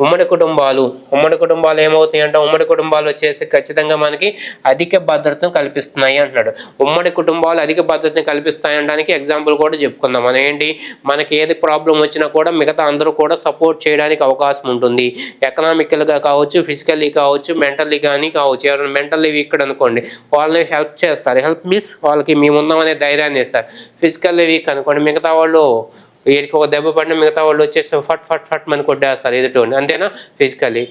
ఉమ్మడి కుటుంబాలు ఏమవుతాయి అంటే ఉమ్మడి కుటుంబాలు వచ్చేసి ఖచ్చితంగా మనకి అధిక భద్రతను కల్పిస్తున్నాయి అంటున్నాడు. ఉమ్మడి కుటుంబాలు అధిక భద్రతను కల్పిస్తాయి అనడానికి ఎగ్జాంపుల్ కూడా చెప్పుకుందాం. మనం ఏంటి, మనకి ఏది ప్రాబ్లం వచ్చినా కూడా మిగతా అందరూ కూడా సపోర్ట్ చేయడానికి అవకాశం ఉంటుంది. ఎకనామికల్గా కావచ్చు, ఫిజికల్లీ కావచ్చు, మెంటల్లీ కానీ కావచ్చు. ఎవరైనా మెంటల్లీ వీక్ అనుకోండి, వాళ్ళని హెల్ప్ చేస్తారు. హెల్ప్ మీన్స్ వాళ్ళకి మేము ఉన్నామనే ధైర్యాన్ని ఇస్తారు. ఫిజికల్లీ వీక్ అనుకోండి, మిగతా వాళ్ళు వీరికి ఒక దెబ్బ పడిన మిగతా వాళ్ళు వచ్చేసి ఫట్ ఫట్ ఫట్ మన కొట్టేస్తారు ఎదుటోని. అంతేనా? ఫిజికల్లీ.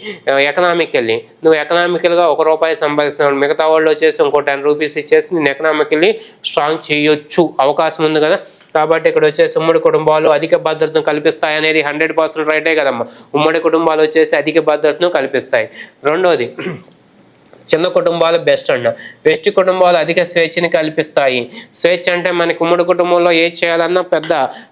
ఎకనామికల్లీ నువ్వు ఎకనామికల్గా ₹1 సంపాదిస్తున్నావు, మిగతా వాళ్ళు వచ్చేసి ఇంకో ₹10 ఇచ్చేసి నేను ఎకనామికల్లీ స్ట్రాంగ్ చేయొచ్చు, అవకాశం ఉంది కదా. కాబట్టి ఇక్కడ వచ్చేసి ఉమ్మడి కుటుంబాలు అధిక భద్రతను కల్పిస్తాయి అనేది 100% రైటే కదమ్మా. ఉమ్మడి కుటుంబాలు వచ్చేసి అధిక భద్రతను కల్పిస్తాయి. రెండోది చిన్న కుటుంబాలు బెస్ట్ అన్న. వెస్ట్ కుటుంబాలు అధిక స్వేచ్ఛని కల్పిస్తాయి. స్వేచ్ఛ అంటే మనకి ఉమ్మడి కుటుంబంలో ఏది చేయాలన్నా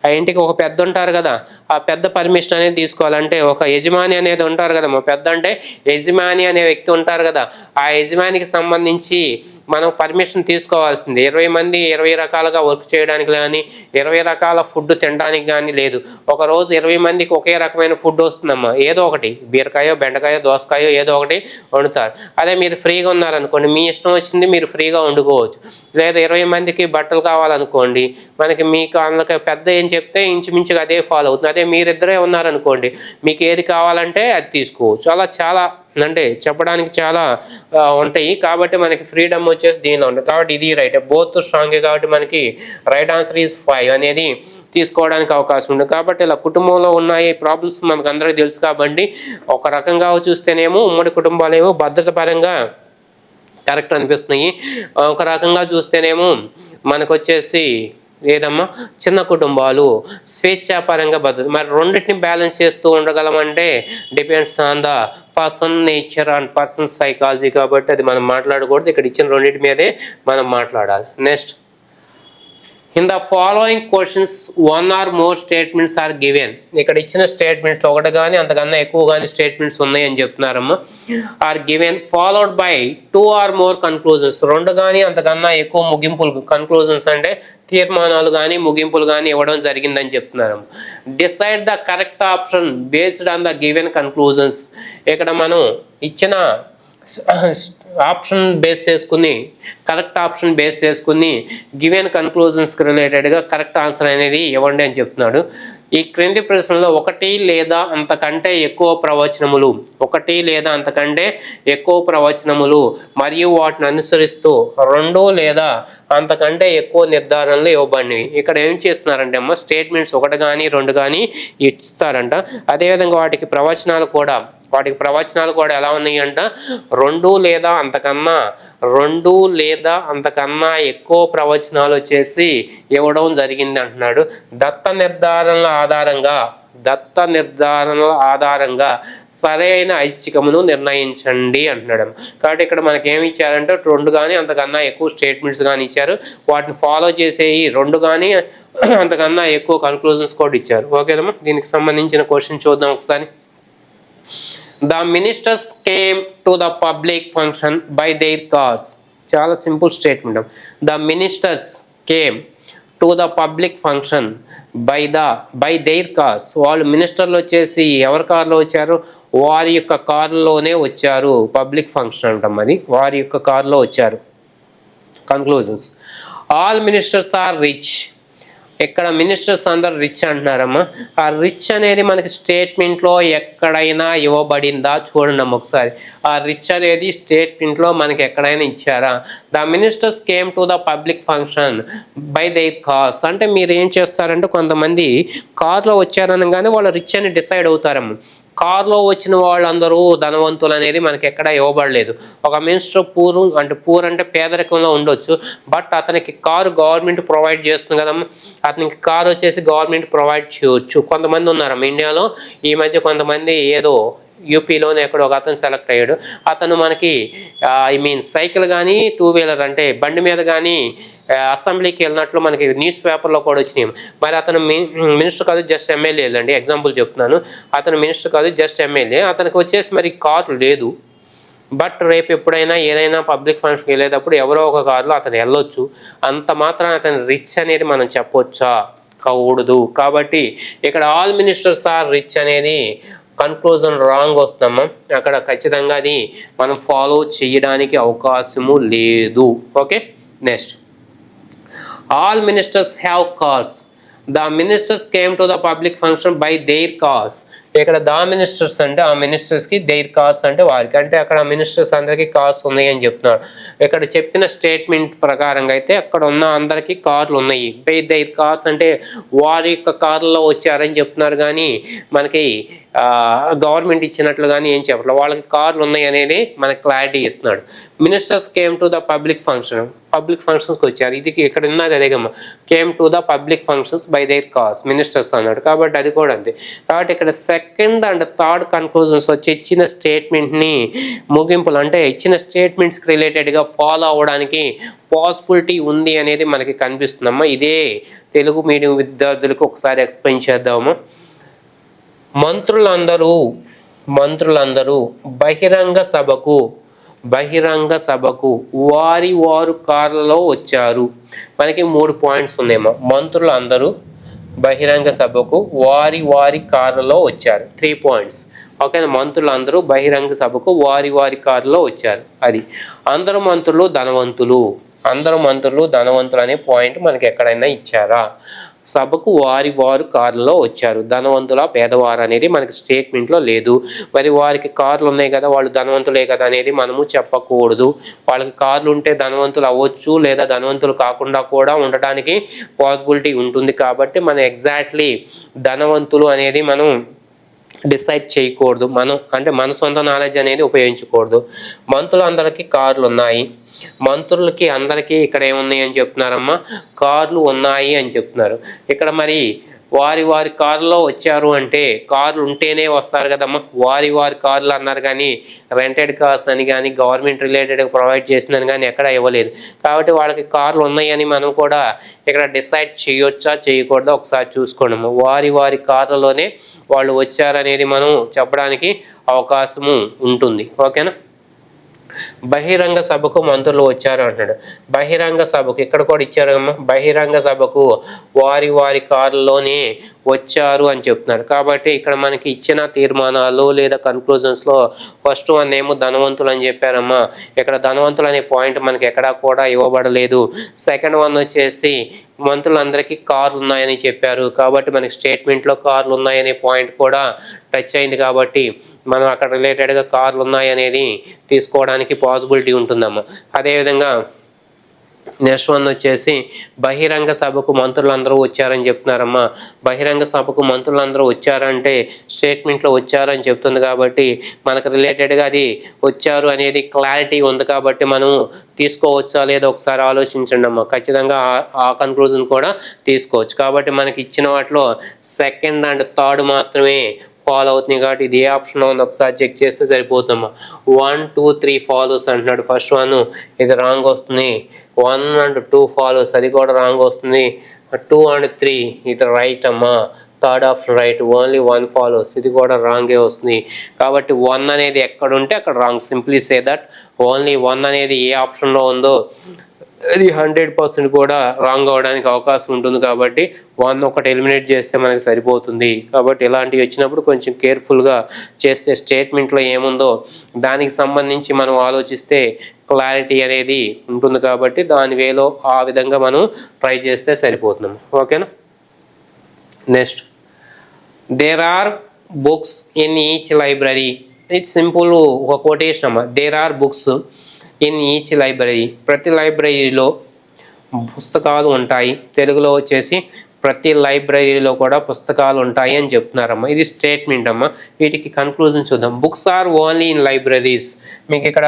ఆ ఇంటికి ఒక పెద్ద ఉంటారు కదా, ఆ పెద్ద పర్మిషన్ అనేది తీసుకోవాలంటే ఒక యజమాని అనేది ఉంటారు కదమ్మా. పెద్ద అంటే యజమాని అనే వ్యక్తి ఉంటారు కదా, ఆ యజమానికి సంబంధించి మనం పర్మిషన్ తీసుకోవాల్సింది. 20 మంది 20 రకాలుగా వర్క్ చేయడానికి కానీ 20 రకాల ఫుడ్ తినడానికి కానీ లేదు. ఒకరోజు 20 మందికి ఒకే రకమైన ఫుడ్ వస్తుందమ్మా. ఏదో ఒకటి బీరకాయో బెండకాయో దోసకాయో ఏదో ఒకటి వండుతారు. అదే మీరు ఫ్రీగా ఉన్నారనుకోండి, మీ ఇష్టం వచ్చింది మీరు ఫ్రీగా వండుకోవచ్చు. లేదా 20 మందికి బట్టలు కావాలనుకోండి, మనకి మీకు అందులో పెద్ద ఏం చెప్తే ఇంచుమించుగా అదే ఫాలో అవుతుంది. అదే మీరిద్దరే ఉన్నారనుకోండి, మీకు ఏది కావాలంటే అది తీసుకోవచ్చు. అలా చాలా అంటే చెప్పడానికి చాలా ఉంటాయి. కాబట్టి మనకి ఫ్రీడమ్ వచ్చేసి దీనిలో ఉంటుంది. కాబట్టి ఇది రైట్, బోత్ స్ట్రాంగే. కాబట్టి మనకి రైట్ ఆన్సర్ ఈజ్ 5 అనేది తీసుకోవడానికి అవకాశం ఉంది. కాబట్టి ఇలా కుటుంబంలో ఉన్నాయి ప్రాబ్లమ్స్ మనకు అందరికీ తెలుసు. కాబట్టి ఒక రకంగా చూస్తేనేమో ఉమ్మడి కుటుంబాలేమో భద్రత పరంగా కరెక్ట్ అనిపిస్తున్నాయి. ఒక రకంగా చూస్తేనేమో మనకు వచ్చేసి ఏదమ్మా చిన్న కుటుంబాలు స్వేచ్ఛాపరంగా భద్రత. మరి రెండింటిని బ్యాలెన్స్ చేస్తూ ఉండగలమంటే depends on the person nature and person psychology. కాబట్టి అది మనం మాట్లాడకూడదు, ఇక్కడ ఇచ్చిన రెండింటి మీదే మనం మాట్లాడాలి. Next in the following questions one or more statements are given. ఇక్కడ ఇచ్చిన స్టేట్మెంట్స్ ఒకటి కానీ అంతకన్నా ఎక్కువ కానీ స్టేట్మెంట్స్ ఉన్నాయని చెప్తున్నారమ్మా. Are given followed by two or more conclusions. రెండు కానీ అంతకన్నా ఎక్కువ ముగింపులు, కన్క్లూజన్స్ అంటే తీర్మానాలు కానీ ముగింపులు కానీ ఇవ్వడం జరిగిందని చెప్తున్నారు. Decide the correct option based on the given conclusions. ఇక్కడ మనం ఇచ్చిన ఆప్షన్ బేస్ చేసుకుని, కరెక్ట్ ఆప్షన్ బేస్ చేసుకుని గివెన్ కన్క్లూజన్స్కి రిలేటెడ్గా కరెక్ట్ ఆన్సర్ అనేది ఇవ్వండి అని చెప్తున్నాడు. ఈ క్రింది ప్రశ్నలో ఒకటి లేదా అంతకంటే ఎక్కువ ప్రవచనములు, ఒకటి లేదా అంతకంటే ఎక్కువ ప్రవచనములు మరియు వాటిని అనుసరిస్తూ రెండు లేదా అంతకంటే ఎక్కువ నిర్ధారణలు ఇవ్వబడినవి. ఇక్కడ ఏం చేస్తున్నారంటే అమ్మ, స్టేట్మెంట్స్ ఒకటి కానీ రెండు కానీ ఇస్తారంట. అదేవిధంగా వాటికి ప్రవచనాలు కూడా ఎలా ఉన్నాయి అంట, రెండు లేదా అంతకన్నా ఎక్కువ ప్రవచనాలు వచ్చేసి ఇవ్వడం జరిగింది అంటున్నాడు. దత్త నిర్ధారణల ఆధారంగా సరైన ఐచ్ఛికమును నిర్ణయించండి అంటున్నాడు. కాబట్టి ఇక్కడ మనకి ఏమి ఇచ్చారంటే రెండు కానీ అంతకన్నా ఎక్కువ స్టేట్మెంట్స్ కానీ ఇచ్చారు, వాటిని ఫాలో చేసేవి రెండు కానీ అంతకన్నా ఎక్కువ కన్క్లూజన్స్ కూడా ఇచ్చారు. ఓకేనమ్మా, దీనికి సంబంధించిన క్వశ్చన్ చూద్దాం ఒకసారి. The ministers came to the public function by their cars. చాలా simple statement. The ministers came to the public function by their cars. వాళ్ళు మినిస్టర్లు వచ్చేసి ఎవరి కార్లో వచ్చారు? వారి యొక్క కారులోనే వచ్చారు. పబ్లిక్ ఫంక్షన్ అంటాం, అది వారి యొక్క కారులో వచ్చారు. Conclusions. All ministers are rich. ఇక్కడ మినిస్టర్స్ అందరు రిచ్ అంటున్నారమ్మా. ఆ రిచ్ అనేది మనకి స్టేట్మెంట్లో ఎక్కడైనా ఇవ్వబడిందా చూడండి అమ్మ ఒకసారి. ఆ రిచ్ అనేది స్టేట్మెంట్లో మనకి ఎక్కడైనా ఇచ్చారా? The ministers came to the public function by their cars అంటే మీరు ఏం చేస్తారంటే, కొంతమంది కార్లో వచ్చారనగానే వాళ్ళు రిచ్ అని డిసైడ్ అవుతారమ్మ. కారులో వచ్చిన వాళ్ళందరూ ధనవంతులు అనేది మనకి ఎక్కడ ఇవ్వబడలేదు. ఒక మినిస్టర్ పూర్ అంటే పేదరికంలో ఉండొచ్చు, బట్ అతనికి కారు గవర్నమెంట్ ప్రొవైడ్ చేస్తుంది కదమ్మా. అతనికి కారు వచ్చేసి గవర్నమెంట్ ప్రొవైడ్ చేయవచ్చు. కొంతమంది ఉన్నారమ్మా ఇండియాలో ఈ మధ్య, కొంతమంది ఏదో యూపీలోనే ఎక్కడ ఒక అతను సెలెక్ట్ అయ్యాడు. అతను మనకి సైకిల్ కానీ టూ వీలర్ అంటే బండి మీద కానీ అసెంబ్లీకి వెళ్ళినట్లు మనకి న్యూస్ పేపర్లో కూడా వచ్చినాయి. మరి అతను మినిస్టర్ కాదు, జస్ట్ ఎమ్మెల్యే అండి, ఎగ్జాంపుల్ చెప్తున్నాను. అతను మినిస్టర్ కాదు, జస్ట్ ఎమ్మెల్యే. అతనికి వచ్చేసి మరి కారు లేదు, బట్ రేపు ఎప్పుడైనా ఏదైనా పబ్లిక్ ఫంక్షన్కి వెళ్ళేటప్పుడు ఎవరో ఒక కారులో అతను వెళ్ళొచ్చు. అంత మాత్రం అతను రిచ్ అనేది మనం చెప్పొచ్చా? కాకూడదు. కాబట్టి ఇక్కడ ఆల్ మినిస్టర్స్ ఆర్ రిచ్ అనేది కన్క్లూజన్ రాంగ్ వస్తామా. అక్కడ ఖచ్చితంగా అది మనం ఫాలో చేయడానికి అవకాశము లేదు. Okay, next. All ministers have cars. The ministers came to the public function by their cars. ఇక్కడ ద మినిస్టర్స్ అంటే ఆ మినిస్టర్స్కి, దేర్ కార్స్ అంటే వారికి, అంటే అక్కడ మినిస్టర్స్ అందరికీ కార్స్ ఉన్నాయి అని చెప్తున్నారు. ఇక్కడ చెప్పిన స్టేట్మెంట్ ప్రకారంగా అయితే అక్కడ ఉన్న అందరికీ కార్లు ఉన్నాయి. బై దేర్ కార్స్ అంటే వారి యొక్క కార్లలో వచ్చారని చెప్తున్నారు, కానీ మనకి గవర్నమెంట్ ఇచ్చినట్లు కానీ ఏం చెప్పట్లేదు. వాళ్ళకి కార్లు ఉన్నాయి అనేది మనకి క్లారిటీ ఇస్తున్నాడు. Ministers came to the public ఫంక్షన్స్కి వచ్చారు. ఇది ఇక్కడ ఉన్నది అదేగమ్మా, came to the public functions by their cars ministers అన్నాడు. కాబట్టి అది కూడా అంతే. కాబట్టి ఇక్కడ సెకండ్ అండ్ థర్డ్ కన్క్లూజన్స్ వచ్చి ఇచ్చిన స్టేట్మెంట్ని ముగింపులు అంటే ఇచ్చిన స్టేట్మెంట్స్కి రిలేటెడ్గా ఫాలో అవ్వడానికి పాసిబిలిటీ ఉంది అనేది మనకి కనిపిస్తుందమ్మా. ఇదే తెలుగు మీడియం విద్యార్థులకు ఒకసారి ఎక్స్ప్లెయిన్ చేద్దాము. మంత్రులందరూ బహిరంగ సభకు వారు కార్లలో వచ్చారు. మనకి 3 పాయింట్స్ ఉన్నాయేమో. మంత్రులందరూ బహిరంగ సభకు వారి కార్లలో వచ్చారు. 3 పాయింట్స్. ఓకే, మంత్రులందరూ బహిరంగ సభకు వారి కార్లలో వచ్చారు. అది అందరూ మంత్రులు ధనవంతులు అనే పాయింట్ మనకి ఎక్కడైనా ఇచ్చారా? సభకు వారు కార్లలో వచ్చారు. ధనవంతుల పేదవారు అనేది మనకి స్టేట్మెంట్లో లేదు. మరి వారికి కార్లు ఉన్నాయి కదా, వాళ్ళు ధనవంతులే కదా అనేది మనము చెప్పకూడదు. వాళ్ళకి కార్లు ఉంటే ధనవంతులు అవ్వచ్చు, లేదా ధనవంతులు కాకుండా కూడా ఉండటానికి పాసిబిలిటీ ఉంటుంది. కాబట్టి మనం ఎగ్జాక్ట్లీ ధనవంతులు అనేది మనం డిసైడ్ చేయకూడదు. మన సొంత నాలెడ్జ్ అనేది ఉపయోగించకూడదు. మంత్రులందరికీ కార్లు ఉన్నాయి. మంత్రులకి అందరికీ ఇక్కడ ఏమున్నాయి అని చెప్తున్నారమ్మా? కార్లు ఉన్నాయి అని చెప్తున్నారు. ఇక్కడ మరి వారి వారి కారులో వచ్చారు అంటే కార్లు ఉంటేనే వస్తారు కదమ్మా, వారి వారి కార్లు అన్నారు కానీ రెంటెడ్ కార్స్ అని కానీ గవర్నమెంట్ రిలేటెడ్ ప్రొవైడ్ చేసిందని కానీ ఎక్కడ ఇవ్వలేదు. కాబట్టి వాళ్ళకి కార్లు ఉన్నాయని మనం కూడా ఇక్కడ డిసైడ్ చేయొచ్చా చేయకూడదా ఒకసారి చూసుకోండి. వారి వారి కార్లలోనే వాళ్ళు వచ్చారనేది మనం చెప్పడానికి అవకాశము ఉంటుంది. ఓకేనా. బహిరంగ సభకు మంత్రులు వచ్చారు అంటాడు. బహిరంగ సభకు ఇక్కడ కూడా ఇచ్చారమ్మా, బహిరంగ సభకు వారి వారి కారులోనే వచ్చారు అని చెప్తున్నారు. కాబట్టి ఇక్కడ మనకి ఇచ్చిన తీర్మానాలు లేదా కన్క్లూజన్స్లో ఫస్ట్ వన్ ఏమో ధనవంతులు అని చెప్పారమ్మా. ఇక్కడ ధనవంతులు అనే పాయింట్ మనకి ఎక్కడా కూడా ఇవ్వబడలేదు. సెకండ్ వన్ వచ్చేసి మంత్రులందరికీ కార్లు ఉన్నాయని చెప్పారు. కాబట్టి మనకి స్టేట్మెంట్లో కార్లు ఉన్నాయనే పాయింట్ కూడా టచ్ అయింది. కాబట్టి మనం అక్కడ రిలేటెడ్గా కార్లు ఉన్నాయనేది తీసుకోవడానికి పాసిబిలిటీ ఉంటుందమ్మా. అదేవిధంగా నెక్స్ట్ వన్ వచ్చేసి బహిరంగ సభకు మంత్రులందరూ వచ్చారని చెప్తున్నారమ్మా. బహిరంగ సభకు మంత్రులందరూ వచ్చారంటే స్టేట్మెంట్లో వచ్చారని చెప్తుంది. కాబట్టి మనకు రిలేటెడ్గా అది వచ్చారు అనేది క్లారిటీ ఉంది. కాబట్టి మనం తీసుకోవచ్చా లేదా ఒకసారి ఆలోచించండి అమ్మా. ఖచ్చితంగా ఆ కన్క్లూజన్ కూడా తీసుకోవచ్చు. కాబట్టి మనకి ఇచ్చిన వాటిలో సెకండ్ అండ్ థర్డ్ మాత్రమే ఫాలో అవుతుంది. కాబట్టి ఇది ఏ ఆప్షన్లో ఉంది ఒకసారి చెక్ చేస్తే సరిపోతుందమ్మా. 1, 2, 3 ఫాలోస్ అంటున్నాడు. ఫస్ట్ వన్ ఇది రాంగ్ వస్తుంది. 1 and 2 ఫాలోస్ అది కూడా రాంగ్ వస్తుంది. 2 and 3 ఇది రైట్ అమ్మా. Third option right. Only 1 follows ఇది కూడా రాంగే వస్తుంది. కాబట్టి 1 అనేది ఎక్కడ ఉంటే అక్కడ wrong. Simply say that only 1 అనేది ఏ ఆప్షన్లో ఉందో అది 100% కూడా రాంగ్ అవడానికి అవకాశం ఉంటుంది. కాబట్టి 1 ఒకటి ఎలిమినేట్ చేస్తే మనకి సరిపోతుంది. కాబట్టి ఇలాంటివి వచ్చినప్పుడు కొంచెం కేర్ఫుల్గా చేస్తే స్టేట్మెంట్లో ఏముందో దానికి సంబంధించి మనం ఆలోచిస్తే క్లారిటీ అనేది ఉంటుంది. కాబట్టి దాని వేలో ఆ విధంగా మనం ట్రై చేస్తే సరిపోతున్నాం. ఓకేనా. Next, there are books in each library. ఇది సింపుల్ ఒక కొటేషన్ అమ్మా. There are books in each library. ప్రతి లైబ్రరీలో పుస్తకాలు ఉంటాయి. తెలుగులో వచ్చేసి ప్రతి లైబ్రరీలో కూడా పుస్తకాలు ఉంటాయి అని చెప్తున్నారమ్మా. ఇది స్టేట్మెంట్ అమ్మా. వీటికి కన్క్లూజన్ చూద్దాం. Books are only in libraries. మీకు ఇక్కడ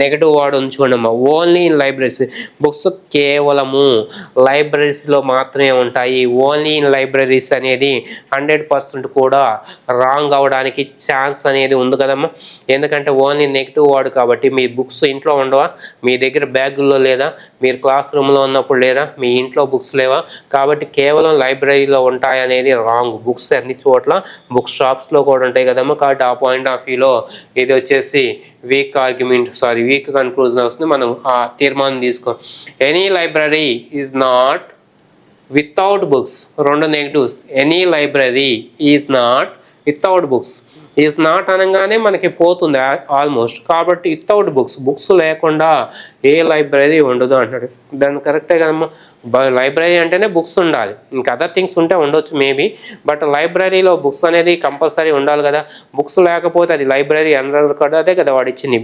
నెగటివ్ వర్డ్ ఉంచుకోండి అమ్మా. Only in libraries. బుక్స్ కేవలము లైబ్రరీస్లో మాత్రమే ఉంటాయి. ఓన్లీ ఇన్ లైబ్రరీస్ అనేది 100% కూడా రాంగ్ అవడానికి ఛాన్స్ అనేది ఉంది కదమ్మా. ఎందుకంటే ఓన్లీ నెగిటివ్ వర్డ్ కాబట్టి మీ బుక్స్ ఇంట్లో ఉండవా, మీ దగ్గర బ్యాగుల్లో లేదా, మీరు క్లాస్ రూమ్లో ఉన్నప్పుడు లేదా, మీ ఇంట్లో బుక్స్ లేవా. కాబట్టి కేవలం లైబ్రరీలో ఉంటాయి అనేది రాంగ్. బుక్స్ అన్ని చోట్ల బుక్ షాప్స్లో కూడా ఉంటాయి కదమ్మా. కాబట్టి ఆ పాయింట్ ఆఫ్ వ్యూలో ఇది వచ్చేసి వీక్ కన్క్లూజన్ వస్తుంది. మనం ఆ తీర్మానం తీసుకో. Any library is not without books. 2 negatives. Any library is not without books. Is not అనగానే మనకి పోతుంది ఆల్మోస్ట్. కాబట్టి వితౌట్ బుక్స్ లేకుండా ఏ లైబ్రరీ ఉండదు అంటాడు. దాన్ని కరెక్టే కదమ్మా. లైబ్రరీ అంటేనే బుక్స్ ఉండాలి. ఇంకా అదర్ థింగ్స్ ఉంటే ఉండొచ్చు మేబీ. బట్ లైబ్రరీలో బుక్స్ అనేది కంపల్సరీ ఉండాలి కదా. బుక్స్ లేకపోతే అది లైబ్రరీ అనరు కదా. అదే కదా వాడు ఇచ్చింది.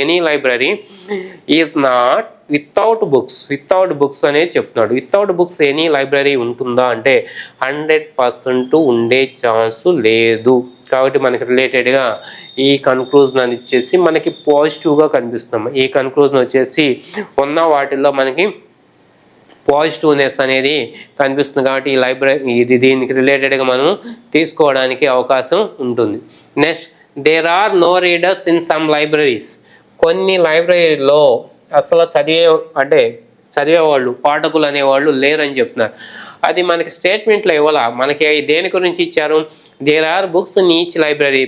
Any library is not without books అనేది చెప్తున్నాడు. వితౌట్ బుక్స్ ఎనీ లైబ్రరీ ఉంటుందా అంటే 100% ఉండే ఛాన్సు లేదు. కాబట్టి మనకి రిలేటెడ్గా ఈ కన్క్లూజన్ అని ఇచ్చేసి మనకి పాజిటివ్గా కనిపిస్తున్నాం. ఈ కన్క్లూజన్ వచ్చేసి ఉన్న వాటిల్లో మనకి పాజిటివ్నెస్ అనేది కనిపిస్తుంది. కాబట్టి ఈ లైబ్రరీ దీనికి రిలేటెడ్గా మనం తీసుకోవడానికి అవకాశం ఉంటుంది. Next, there are no readers in some libraries. కొన్ని లైబ్రరీలో అసలు చదివేవాళ్ళు పాఠకులు అనేవాళ్ళు లేరని చెప్తున్నారు. అది మనకి స్టేట్మెంట్లో ఇవ్వాల. మనకి దేని గురించి ఇచ్చారు? There are books in each library.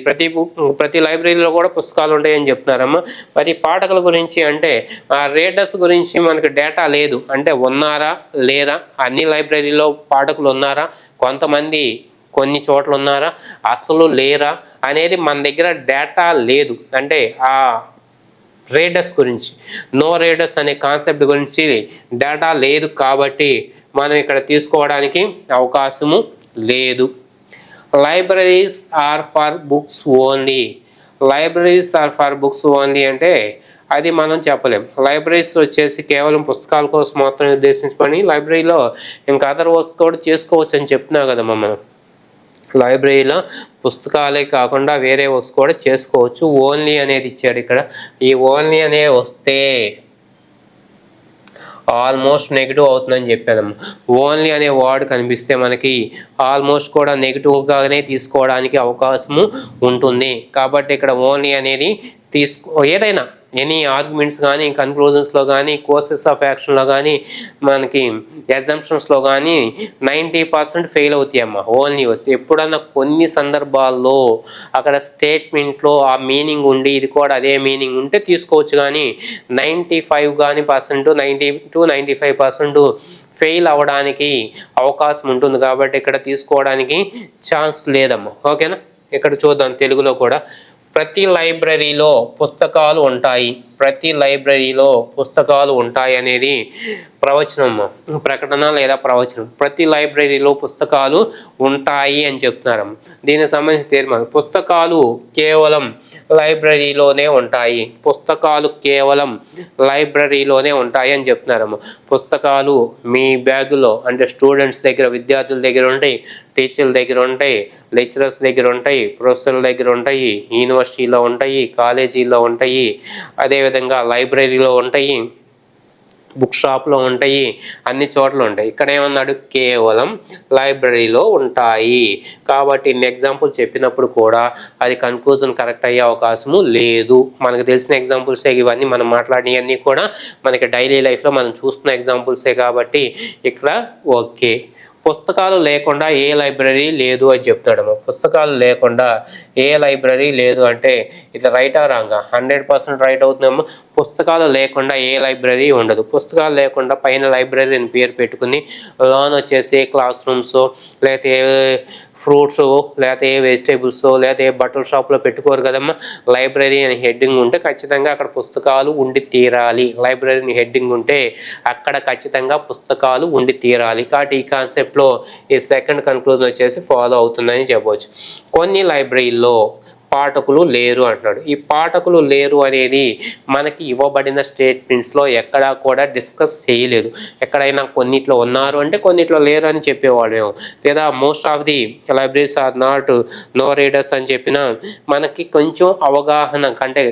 ప్రతి లైబ్రరీలో కూడా పుస్తకాలు ఉంటాయని చెప్తున్నారమ్మా. మరి పాఠకుల గురించి అంటే ఆ రీడర్స్ గురించి మనకి డేటా లేదు. అంటే ఉన్నారా లేరా, అన్ని లైబ్రరీలో పాఠకులు ఉన్నారా, కొంతమంది కొన్ని చోట్ల ఉన్నారా, అసలు లేరా అనేది మన దగ్గర డేటా లేదు. అంటే ఆ రీడర్స్ గురించి, నో రీడర్స్ అనే కాన్సెప్ట్ గురించి డేటా లేదు. కాబట్టి మనం ఇక్కడ తీసుకోవడానికి అవకాశము లేదు. Libraries are for books only. Libraries are for books only అంటే అది మనం చెప్పలేం. లైబ్రరీస్ వచ్చేసి కేవలం పుస్తకాల కోసం మాత్రమే ఉద్దేశించుకొని లైబ్రరీలో ఇంకా అదర్ వర్క్స్ కూడా చేసుకోవచ్చు అని చెప్తున్నాం కదమ్మా. మనం లైబ్రరీలో పుస్తకాలే కాకుండా వేరే వర్క్స్ కూడా చేసుకోవచ్చు. ఓన్లీ అనేది ఇచ్చాడు ఇక్కడ. ఈ ఓన్లీ అనే వస్తే ఆల్మోస్ట్ నెగిటివ్ అవుతుందని చెప్పాను. ఓన్లీ అనే వర్డ్ కనిపిస్తే మనకి ఆల్మోస్ట్ కూడా నెగిటివ్గానే తీసుకోవడానికి అవకాశము ఉంటుంది. కాబట్టి ఇక్కడ ఓన్లీ అనేది ఏదైనా ఎనీ ఆర్గ్యుమెంట్స్ కానీ, కన్క్లూజన్స్లో కానీ, కోర్సెస్ ఆఫ్ యాక్షన్లో కానీ, మనకి ఎగ్జామ్షన్స్లో కానీ 90% ఫెయిల్ అవుతాయమ్మా ఓన్లీ వస్తే. ఎప్పుడన్నా కొన్ని సందర్భాల్లో అక్కడ స్టేట్మెంట్లో ఆ మీనింగ్ ఉండి ఇది కూడా అదే మీనింగ్ ఉంటే తీసుకోవచ్చు, కానీ 95 కానీ పర్సెంట్ 90 to 95% ఫెయిల్ అవ్వడానికి అవకాశం ఉంటుంది. కాబట్టి ఇక్కడ తీసుకోవడానికి ఛాన్స్ లేదమ్మా. ఓకేనా? ఇక్కడ చూద్దాం తెలుగులో కూడా. ప్రతి లైబ్రరీలో పుస్తకాలు ఉంటాయి. ప్రతి లైబ్రరీలో పుస్తకాలు ఉంటాయి అనేది ప్రవచనం, ప్రకటన లేదా ప్రవచనం. ప్రతి లైబ్రరీలో పుస్తకాలు ఉంటాయి అని చెప్తున్నారు. దీనికి సంబంధించిన తీర్మానం. పుస్తకాలు కేవలం లైబ్రరీలోనే ఉంటాయి. పుస్తకాలు కేవలం లైబ్రరీలోనే ఉంటాయి అని చెప్తున్నారు. పుస్తకాలు మీ బ్యాగులో అంటే స్టూడెంట్స్ దగ్గర, విద్యార్థుల దగ్గర ఉంటాయి, టీచర్ల దగ్గర ఉంటాయి, లెక్చరర్స్ దగ్గర ఉంటాయి, ప్రొఫెసర్ల దగ్గర ఉంటాయి, యూనివర్సిటీలో ఉంటాయి, కాలేజీల్లో ఉంటాయి, అదేవిధంగా లైబ్రరీలో ఉంటాయి, బుక్ షాప్లో ఉంటాయి, అన్ని చోట్ల ఉంటాయి. ఇక్కడ ఏమన్నాడు? కేవలం లైబ్రరీలో ఉంటాయి. కాబట్టి ఇన్ని ఎగ్జాంపుల్ చెప్పినప్పుడు కూడా అది కన్క్లూజన్ కరెక్ట్ అయ్యే అవకాశము లేదు. మనకు తెలిసిన ఎగ్జాంపుల్సే ఇవన్నీ, మనం మాట్లాడినవన్నీ కూడా మనకి డైలీ లైఫ్లో మనం చూస్తున్న ఎగ్జాంపుల్సే. కాబట్టి ఇక్కడ ఓకే. పుస్తకాలు లేకుండా ఏ లైబ్రరీ లేదు అని చెప్తాడు. పుస్తకాలు లేకుండా ఏ లైబ్రరీ లేదు అంటే ఇది రైటా రాంగా? 100% రైట్ అవుతుందేమో. పుస్తకాలు లేకుండా ఏ లైబ్రరీ ఉండదు. పుస్తకాలు లేకుండా పైన లైబ్రరీ అని పేరు పెట్టుకుని లోన్ వచ్చేసి క్లాస్ రూమ్స్, లేకపోతే ఫ్రూట్స్, లేకపోతే ఏ వెజిటేబుల్స్, లేకపోతే ఏ బట్టల షాప్లో పెట్టుకోరు కదమ్మా. లైబ్రరీ అని హెడ్డింగ్ ఉంటే ఖచ్చితంగా అక్కడ పుస్తకాలు ఉండి తీరాలి. లైబ్రరీ హెడ్డింగ్ ఉంటే అక్కడ ఖచ్చితంగా పుస్తకాలు ఉండి తీరాలి. కాబట్టి ఈ కాన్సెప్ట్లో ఈ సెకండ్ కన్క్లూజన్ వచ్చేసి ఫాలో అవుతుందని చెప్పవచ్చు. కొన్ని లైబ్రరీల్లో పాఠకులు లేరు అంటున్నాడు. ఈ పాఠకులు లేరు అనేది మనకి ఇవ్వబడిన స్టేట్మెంట్స్లో ఎక్కడా కూడా డిస్కస్ చేయలేదు. ఎక్కడైనా కొన్నిట్లో ఉన్నారు అంటే కొన్నిట్లో లేరు అని చెప్పేవాళ్ళేమో, లేదా most of the libraries are not no readers అని చెప్పినా మనకి కొంచెం అవగాహన అంటే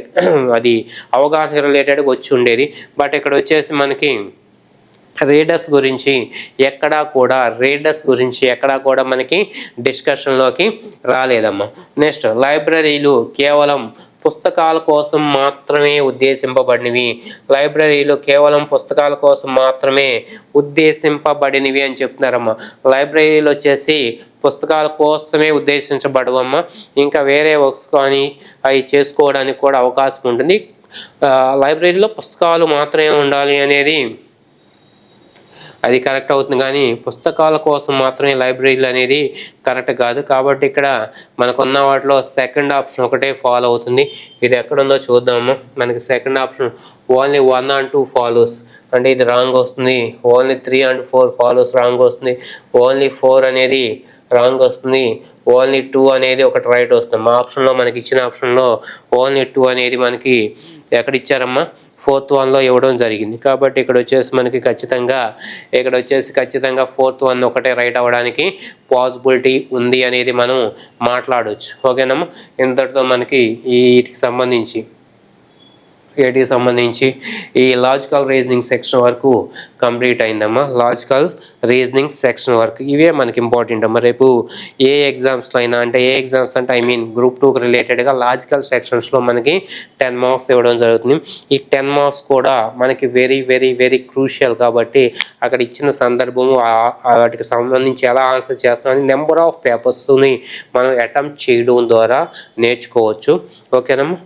అది అవగాహన రిలేటెడ్గా వచ్చి ఉండేది. బట్ ఇక్కడ వచ్చేసి మనకి రీడర్స్ గురించి ఎక్కడా కూడా మనకి డిస్కషన్లోకి రాలేదమ్మా. నెక్స్ట్, లైబ్రరీలు కేవలం పుస్తకాల కోసం మాత్రమే ఉద్దేశింపబడినవి. లైబ్రరీలు కేవలం పుస్తకాల కోసం మాత్రమే ఉద్దేశింపబడినవి అని చెప్తున్నారమ్మా. లైబ్రరీలు వచ్చేసి పుస్తకాల కోసమే ఉద్దేశించబడవమ్మా. ఇంకా వేరే వర్క్స్ కానీ అవి చేసుకోవడానికి కూడా అవకాశం ఉంటుంది. లైబ్రరీలో పుస్తకాలు మాత్రమే ఉండాలి అనేది అది కరెక్ట్ అవుతుంది, కానీ పుస్తకాల కోసం మాత్రమే లైబ్రరీలు అనేది కరెక్ట్ కాదు. కాబట్టి ఇక్కడ మనకున్న వాటిలో సెకండ్ ఆప్షన్ ఒకటే ఫాలో అవుతుంది. ఇది ఎక్కడుందో చూద్దాము. మనకి second option only 1 and 2 follows అంటే ఇది రాంగ్ వస్తుంది. ఓన్లీ 3 and 4 ఫాలోస్ రాంగ్ వస్తుంది. ఓన్లీ 4 అనేది రాంగ్ వస్తుంది. ఓన్లీ 2 అనేది ఒకటి రైట్ వస్తుంది. మా ఆప్షన్లో మనకి ఇచ్చిన ఆప్షన్లో ఓన్లీ 2 అనేది మనకి ఎక్కడ ఇచ్చారమ్మా? 4th one ఇవ్వడం జరిగింది. కాబట్టి ఇక్కడ వచ్చేసి మనకి ఖచ్చితంగా 4th one ఒకటే రైట్ అవ్వడానికి పాసిబిలిటీ ఉంది అనేది మనం మాట్లాడవచ్చు. ఓకేనమ్మా? ఇంతటితో మనకి వీటికి సంబంధించి ఈ లాజికల్ రీజనింగ్ సెక్షన్ వరకు కంప్లీట్ అయిందమ్మా. లాజికల్ రీజనింగ్ సెక్షన్ వరకు ఇవే మనకి ఇంపార్టెంట్ అమ్మా. రేపు ఏ ఎగ్జామ్స్లో అయినా అంటే ఐ మీన్ గ్రూప్ 2కి రిలేటెడ్గా లాజికల్ సెక్షన్స్లో మనకి 10 మార్క్స్ ఇవ్వడం జరుగుతుంది. ఈ 10 మార్క్స్ కూడా మనకి వెరీ వెరీ వెరీ క్రూషియల్. కాబట్టి అక్కడ ఇచ్చిన సందర్భము వాటికి సంబంధించి ఎలా ఆన్సర్ చేస్తామని నెంబర్ ఆఫ్ పేపర్స్ని మనం అటెంప్ట్ చేయడం ద్వారా నేర్చుకోవచ్చు. ఓకేనమ్మా?